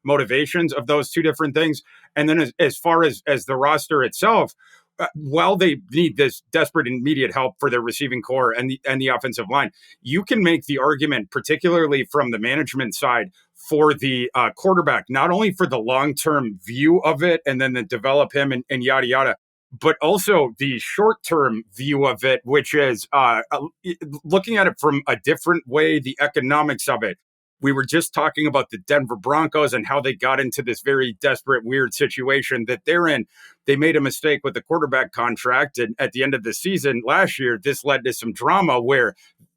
motivations of those 2 different things. And then as far as the roster itself, while they need this desperate immediate help for their receiving core and the offensive line, you can make the argument, particularly from the management side, for the quarterback, not only for the long-term view of it and then to develop him and yada, yada, but also the short-term view of it, which is looking at it from a different way, the economics of it. We were just talking about the Denver Broncos and how they got into this very desperate, weird situation that they're in. They made a mistake with the quarterback contract. And at the end of the season last year, this led to some drama where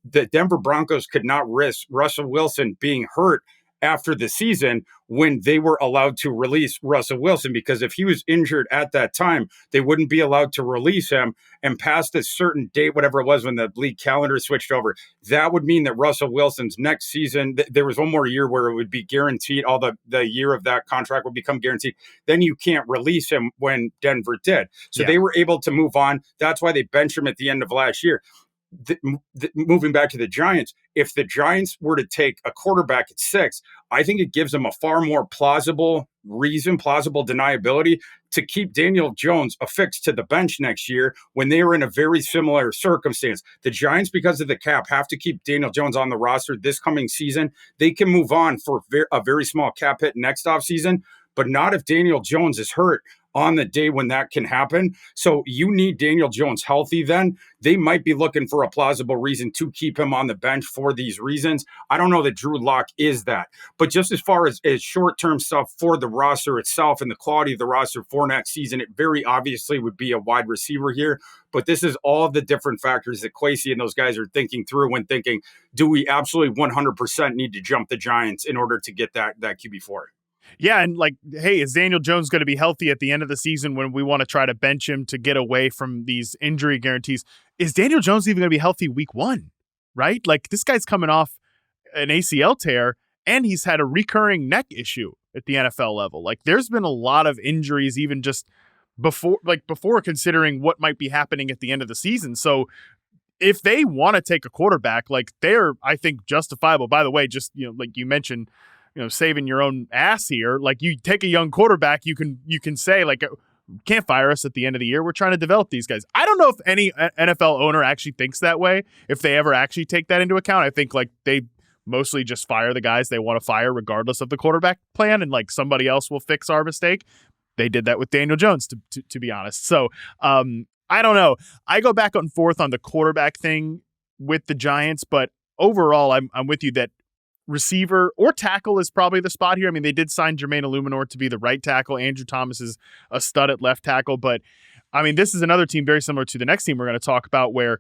the Denver Broncos could not risk Russell Wilson being hurt after the season when they were allowed to release Russell Wilson, because if he was injured at that time, they wouldn't be allowed to release him. And past a certain date, whatever it was, when the league calendar switched over, that would mean that Russell Wilson's next season, there was one more year where it would be guaranteed. All the year of that contract would become guaranteed. Then you can't release him when Denver did. So They were able to move on. That's why they benched him at the end of last year. Moving back to the Giants, if the Giants were to take a quarterback at 6, I think it gives them a far more plausible deniability to keep Daniel Jones affixed to the bench next year when they are in a very similar circumstance. The Giants, because of the cap, have to keep Daniel Jones on the roster this coming season. They can move on for a very small cap hit next offseason, but not if Daniel Jones is hurt on the day when that can happen. So you need Daniel Jones healthy then. They might be looking for a plausible reason to keep him on the bench for these reasons. I don't know that Drew Lock is that. But just as far as short-term stuff for the roster itself and the quality of the roster for next season, it very obviously would be a wide receiver here. But this is all the different factors that Kwesi and those guys are thinking through when thinking, do we absolutely 100% need to jump the Giants in order to get that QB4? Yeah, and like, hey, is Daniel Jones going to be healthy at the end of the season when we want to try to bench him to get away from these injury guarantees? Is Daniel Jones even going to be healthy week 1, right? Like, this guy's coming off an ACL tear, and he's had a recurring neck issue at the NFL level. Like, there's been a lot of injuries even just before considering what might be happening at the end of the season. So if they want to take a quarterback, like, they're, I think, justifiable. By the way, just, like you mentioned, saving your own ass here. Like, you take a young quarterback, you can say, like, can't fire us at the end of the year. We're trying to develop these guys. I don't know if any NFL owner actually thinks that way, if they ever actually take that into account. I think like they mostly just fire the guys they want to fire regardless of the quarterback plan, and like somebody else will fix our mistake. They did that with Daniel Jones, to be honest. So I don't know. I go back and forth on the quarterback thing with the Giants, but overall, I'm with you that receiver or tackle is probably the spot here. I mean, they did sign Jermaine Illuminor to be the right tackle. Andrew Thomas is a stud at left tackle. But, I mean, this is another team very similar to the next team we're going to talk about where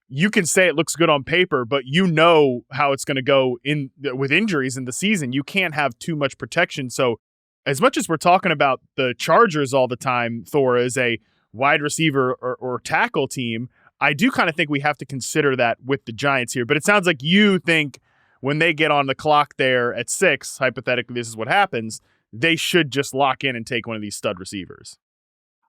you can say it looks good on paper, but you know how it's going to go in with injuries in the season. You can't have too much protection. So as much as we're talking about the Chargers all the time, Thor, as a wide receiver or tackle team, I do kind of think we have to consider that with the Giants here. But it sounds like you think when they get on the clock there at 6, hypothetically, this is what happens, they should just lock in and take one of these stud receivers.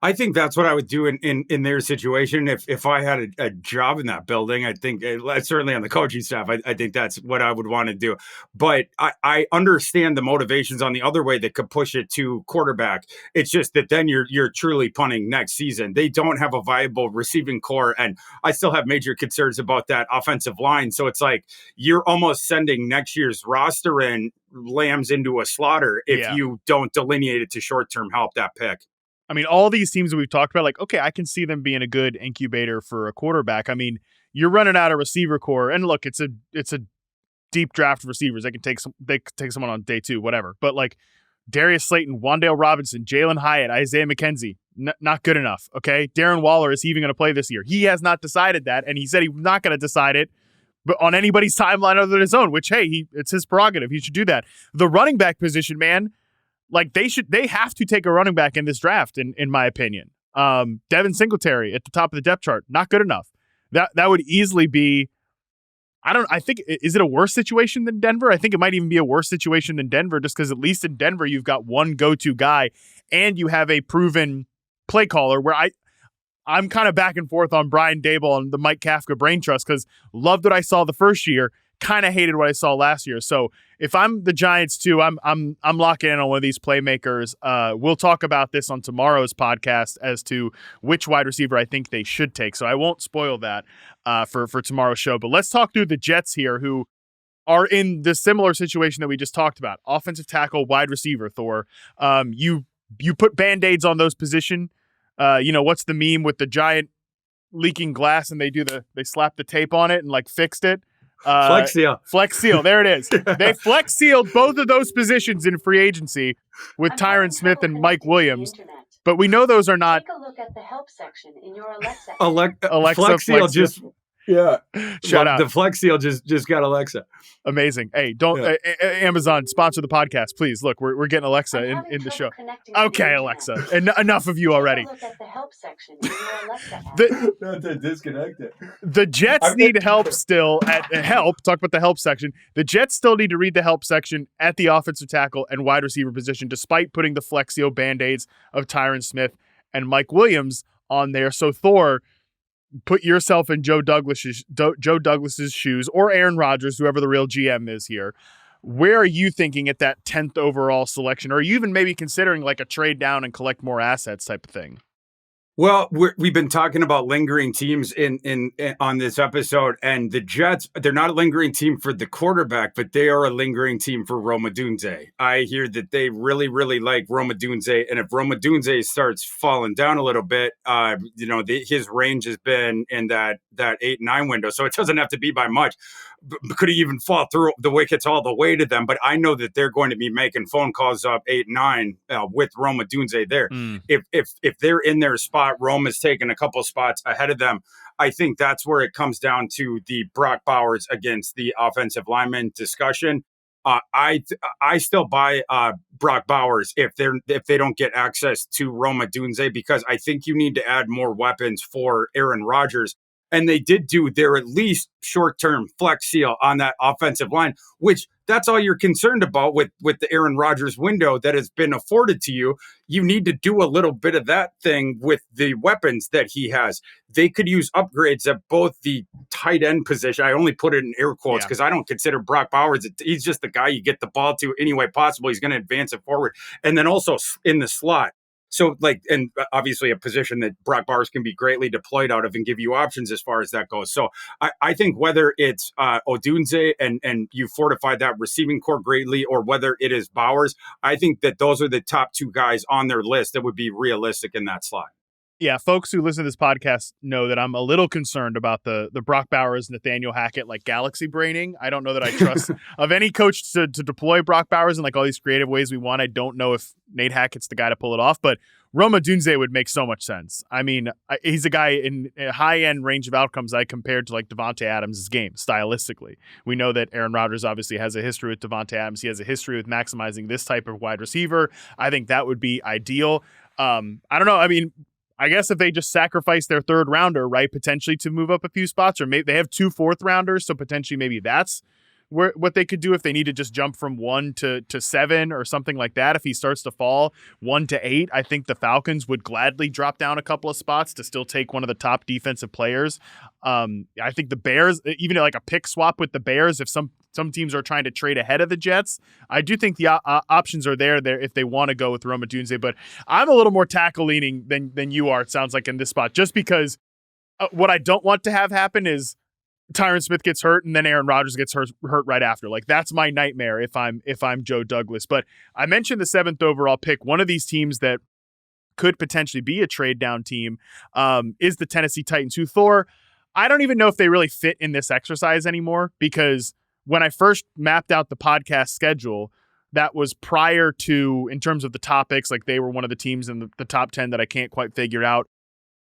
I think that's what I would do in their situation. If I had a job in that building, I think certainly on the coaching staff, I think that's what I would want to do. But I understand the motivations on the other way that could push it to quarterback. It's just that then you're truly punting next season. They don't have a viable receiving core, and I still have major concerns about that offensive line. So it's like you're almost sending next year's roster in lambs into a slaughter if you don't delineate it to short-term help that pick. I mean, all these teams that we've talked about, like, okay, I can see them being a good incubator for a quarterback. I mean, you're running out of receiver core, and look, it's a deep draft of receivers. They can take someone on day 2, whatever. But like Darius Slayton, Wan'Dale Robinson, Jalen Hyatt, Isaiah McKenzie, not good enough. Okay, Darren Waller, is he even going to play this year? He has not decided that, and he said he's not going to decide it, but on anybody's timeline other than his own. Which, hey, it's his prerogative. He should do that. The running back position, man. Like they have to take a running back in this draft, in my opinion. Devin Singletary at the top of the depth chart, not good enough. That would easily be, I think, is it a worse situation than Denver? I think it might even be a worse situation than Denver, just because at least in Denver, you've got one go-to guy and you have a proven play caller where I'm kind of back and forth on Brian Daboll and the Mike Kafka brain trust, because loved what I saw the first year, kind of hated what I saw last year. So if I'm the Giants too, I'm locking in on one of these playmakers. We'll talk about this on tomorrow's podcast as to which wide receiver I think they should take. So I won't spoil that for tomorrow's show. But let's talk through the Jets here, who are in the similar situation that we just talked about. Offensive tackle, wide receiver, Thor. You put Band-Aids on those position. What's the meme with the giant leaking glass and they slap the tape on it and like fixed it? Flex Seal. There it is. They flex sealed both of those positions in free agency with Tyron Smith and Mike Williams. But we know those are not. Take a look at the help section in your Alexa. Alexa Flex Seal just. Yeah. Shout out. The Flex Seal just got Alexa. Amazing. Hey, don't Amazon sponsor the podcast, please. Look, we're getting Alexa in the show. Okay, Alexa. Enough of you already. Look at the help section in your Alexa app. Not to disconnect it. The Jets need help still at help. Talk about the help section. The Jets still need to read the help section at the offensive tackle and wide receiver position, despite putting the Flex Seal Band-Aids of Tyron Smith and Mike Williams on there. So Thor, put yourself in Joe Douglas's shoes, or Aaron Rodgers, whoever the real GM is here. Where are you thinking at that 10th overall selection? Or are you even maybe considering like a trade down and collect more assets type of thing? Well, we've been talking about lingering teams in on this episode, and the Jets, they're not a lingering team for the quarterback, but they are a lingering team for Rome Odunze. I hear that they really, really like Rome Odunze, and if Rome Odunze starts falling down a little bit, his range has been in that 8-9 window, so it doesn't have to be by much. Could he even fall through the wickets all the way to them? But I know that they're going to be making phone calls up 8-9 with Rome Odunze there. If they're in their spot, Rome is taking a couple spots ahead of them. I think that's where it comes down to the Brock Bowers against the offensive lineman discussion. I still buy Brock Bowers if they don't get access to Rome Odunze, because I think you need to add more weapons for Aaron Rodgers. And they did do their at least short-term Flex Seal on that offensive line, which that's all you're concerned about with the Aaron Rodgers window that has been afforded to you. You need to do a little bit of that thing with the weapons that he has. They could use upgrades at both the tight end position. I only put it in air quotes because I don't consider Brock Bowers. He's just the guy you get the ball to any way possible. He's going to advance it forward. And then also in the slot. So and obviously a position that Brock Bowers can be greatly deployed out of and give you options as far as that goes. So I think whether it's Odunze and you fortified that receiving core greatly, or whether it is Bowers, I think that those are the top two guys on their list that would be realistic in that slot. Yeah, folks who listen to this podcast know that I'm a little concerned about the Brock Bowers, Nathaniel Hackett, galaxy braining. I don't know that I trust of any coach to deploy Brock Bowers in all these creative ways we want. I don't know if Nate Hackett's the guy to pull it off, but Rome Odunze would make so much sense. I mean, he's a guy in a high-end range of outcomes I compared to Devontae Adams' game stylistically. We know that Aaron Rodgers obviously has a history with Devontae Adams. He has a history with maximizing this type of wide receiver. I think that would be ideal. I don't know. I mean, I guess if they just sacrifice their third rounder, right, potentially to move up a few spots, or maybe they have 2 fourth rounders, so potentially maybe that's what they could do if they need to just jump from 1 to 7 or something like that. If he starts to fall 1 to 8, I think the Falcons would gladly drop down a couple of spots to still take one of the top defensive players. I think the Bears, even a pick swap with the Bears, if some teams are trying to trade ahead of the Jets, I do think the options are there if they want to go with Rome Odunze. But I'm a little more tackle leaning than you are, it sounds like, in this spot, just because what I don't want to have happen is Tyron Smith gets hurt and then Aaron Rodgers gets hurt right after. That's my nightmare if I'm Joe Douglas. But I mentioned the 7th overall pick. One of these teams that could potentially be a trade down team is the Tennessee Titans, who, Thor, I don't even know if they really fit in this exercise anymore, because when I first mapped out the podcast schedule, that was prior to, in terms of the topics, they were one of the teams in the top 10 that I can't quite figure out.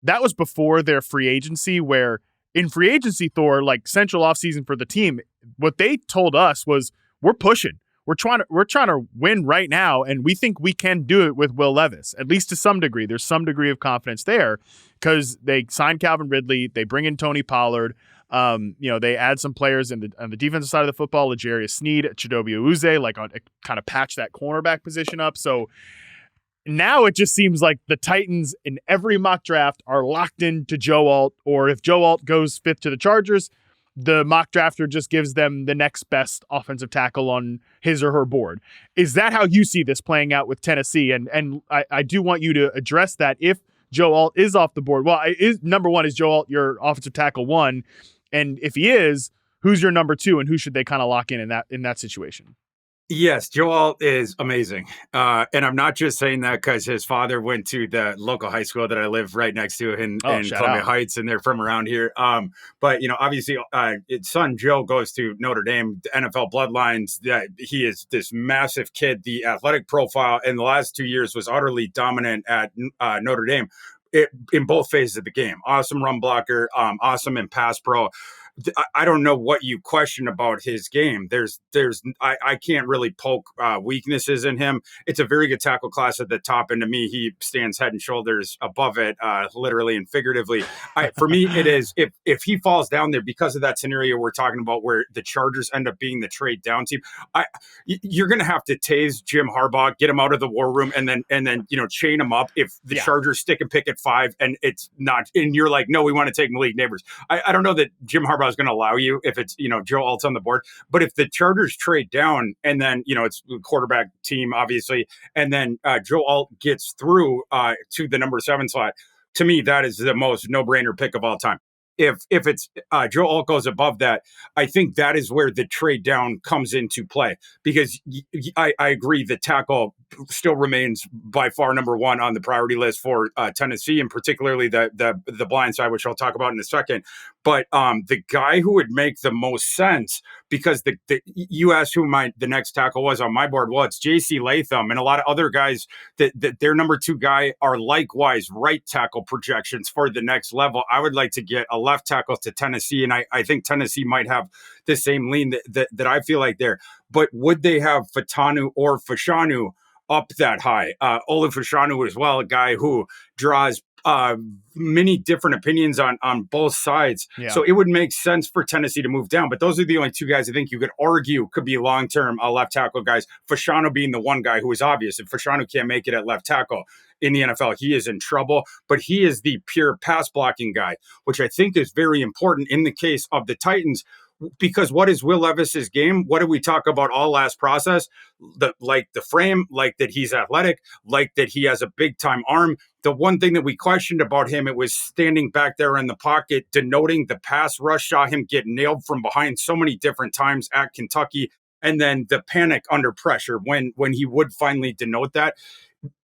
That was before their free agency, where in free agency, Thor, central offseason for the team, what they told us was, we're pushing. We're trying to win right now, and we think we can do it with Will Levis, at least to some degree. There's some degree of confidence there because they signed Calvin Ridley, they bring in Tony Pollard, they add some players on the defensive side of the football, L'Jarius Sneed, Chidobe Awuzie, kind of patch that cornerback position up. So now it just seems like the Titans in every mock draft are locked into Joe Alt, or if Joe Alt goes 5th to the Chargers, the mock drafter just gives them the next best offensive tackle on his or her board. Is that how you see this playing out with Tennessee? And I do want you to address that if Joe Alt is off the board. Well, number one, is Joe Alt your offensive tackle 1? And if he is, who's your number 2, and who should they kind of lock in that situation? Yes, Joe Alt is amazing. And I'm not just saying that because his father went to the local high school that I live right next to in Columbia Heights, and they're from around here. But, obviously, his son Joe goes to Notre Dame, the NFL bloodlines. He is this massive kid. The athletic profile in the last 2 years was utterly dominant at Notre Dame in both phases of the game. Awesome run blocker, awesome in pass pro. I don't know what you question about his game. I can't really poke weaknesses in him. It's a very good tackle class at the top, and to me, he stands head and shoulders above it, literally and figuratively. For me, it is if he falls down there because of that scenario we're talking about, where the Chargers end up being the trade down team. You're going to have to tase Jim Harbaugh, get him out of the war room, and then chain him up if the Chargers stick and pick at 5, and it's not, and you're like, no, we want to take Malik Neighbors. I don't know that Jim Harbaugh is going to allow you if it's Joe Alt's on the board, but if the Chargers trade down and then it's the quarterback team obviously, and then Joe Alt gets through to the number 7 slot, to me that is the most no-brainer pick of all time. If it's Joe Alt goes above that, I think that is where the trade down comes into play, because I agree the tackle still remains by far number 1 on the priority list for Tennessee, and particularly the blind side, which I'll talk about in a second. But the guy who would make the most sense, because you asked who the next tackle was on my board. Well, it's J.C. Latham, and a lot of other guys that their number 2 guy are likewise right tackle projections for the next level. I would like to get a left tackle to Tennessee, and I think Tennessee might have the same lean that I feel like there. But would they have Fatanu or Fashanu up that high? Olu Fashanu as well, a guy who draws many different opinions on both sides. Yeah. So it would make sense for Tennessee to move down. But those are the only 2 guys I think you could argue could be long-term left tackle guys. Fashanu being the one guy who is obvious. If Fashanu can't make it at left tackle in the NFL, he is in trouble. But he is the pure pass blocking guy, which I think is very important in the case of the Titans, because what is Will Levis's game? What did we talk about all last process? Like the frame, like that he's athletic, like that he has a big time arm. The one thing that we questioned about him, it was standing back there in the pocket, denoting the pass rush, saw him get nailed from behind so many different times at Kentucky. And then the panic under pressure when he would finally denote that.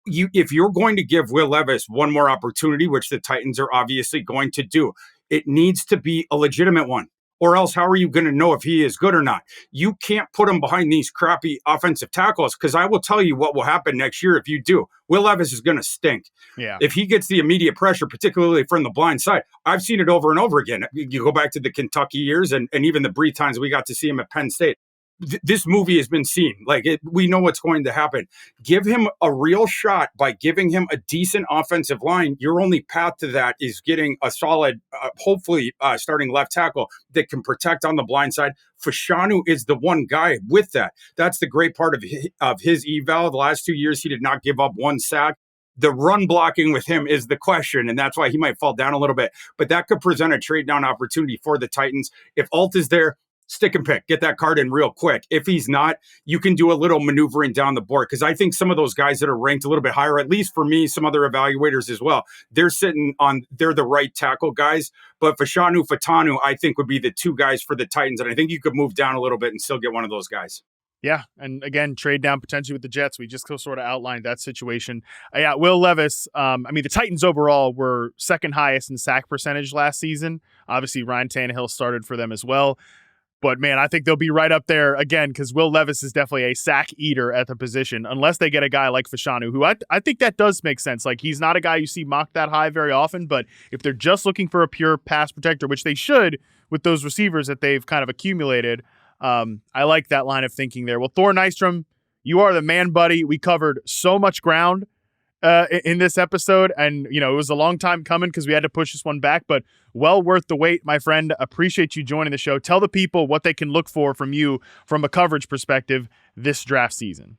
If you're going to give Will Levis one more opportunity, which the Titans are obviously going to do, it needs to be a legitimate one. Or else how are you going to know if he is good or not? You can't put him behind these crappy offensive tackles, because I will tell you what will happen next year if you do. Will Levis is going to stink. Yeah. If he gets the immediate pressure, particularly from the blind side. I've seen it over and over again. You go back to the Kentucky years and even the brief times we got to see him at Penn State. This movie has been seen. We know what's going to happen. Give him a real shot by giving him a decent offensive line. Your only path to that is getting a solid, hopefully starting left tackle that can protect on the blind side. Fashanu is the one guy with that. That's the great part of his eval. The last 2 years, he did not give up one sack. The run blocking with him is the question, and that's why he might fall down a little bit. But that could present a trade down opportunity for the Titans. If Alt is there, stick and pick, get that card in real quick. If he's not, you can do a little maneuvering down the board, because I think some of those guys that are ranked a little bit higher, at least for me, some other evaluators as well, they're the right tackle guys. But Fashanu, Fatanu, I think would be the two guys for the Titans. And I think you could move down a little bit and still get one of those guys. Yeah, and again, trade down potentially with the Jets. We just sort of outlined that situation. Yeah, Will Levis, the Titans overall were second highest in sack percentage last season. Obviously, Ryan Tannehill started for them as well. But, man, I think they'll be right up there again, because Will Levis is definitely a sack eater at the position, unless they get a guy like Fashanu, who I think that does make sense. Like, he's not a guy you see mocked that high very often, but if they're just looking for a pure pass protector, which they should with those receivers that they've kind of accumulated, I like that line of thinking there. Well, Thor Nystrom, you are the man, buddy. We covered so much ground in this episode, and it was a long time coming because we had to push this one back, but well worth the wait, my friend. Appreciate you joining the show. Tell the people what they can look for from you from a coverage perspective this draft season.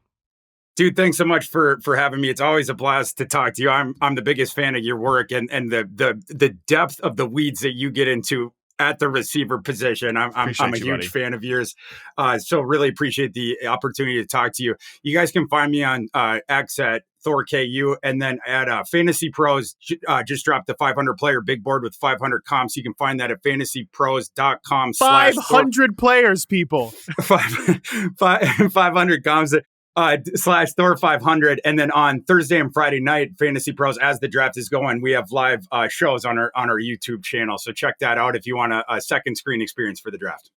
Dude, thanks so much for having me. It's always a blast to talk to you. I'm the biggest fan of your work and the depth of the weeds that you get into at the receiver position. I'm a huge fan of yours. So really appreciate the opportunity to talk to you. You guys can find me on X at ThorKU, and then at Fantasy Pros, just dropped the 500 player big board with 500 comps. You can find that at fantasypros.com. 500 players, people. 500 comps. / Thor 500. And then on Thursday and Friday night, Fantasy Pros, as the draft is going, we have live shows on our YouTube channel. So check that out if you want a second screen experience for the draft.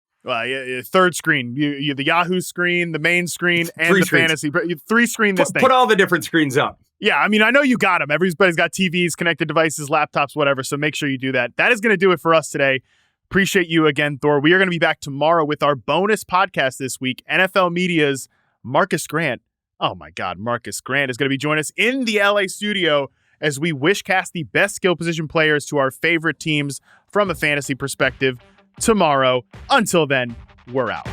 Third screen, you the Yahoo screen, the main screen, and the fantasy. 3 screen this thing. Put all the different screens up. Yeah, I know you got them. Everybody's got TVs, connected devices, laptops, whatever. So make sure you do that. That is going to do it for us today. Appreciate you again, Thor. We are going to be back tomorrow with our bonus podcast this week. NFL Media's Marcus Grant. Oh my God, Marcus Grant is going to be joining us in the LA studio as we wishcast the best skill position players to our favorite teams from a fantasy perspective tomorrow. Until then, we're out.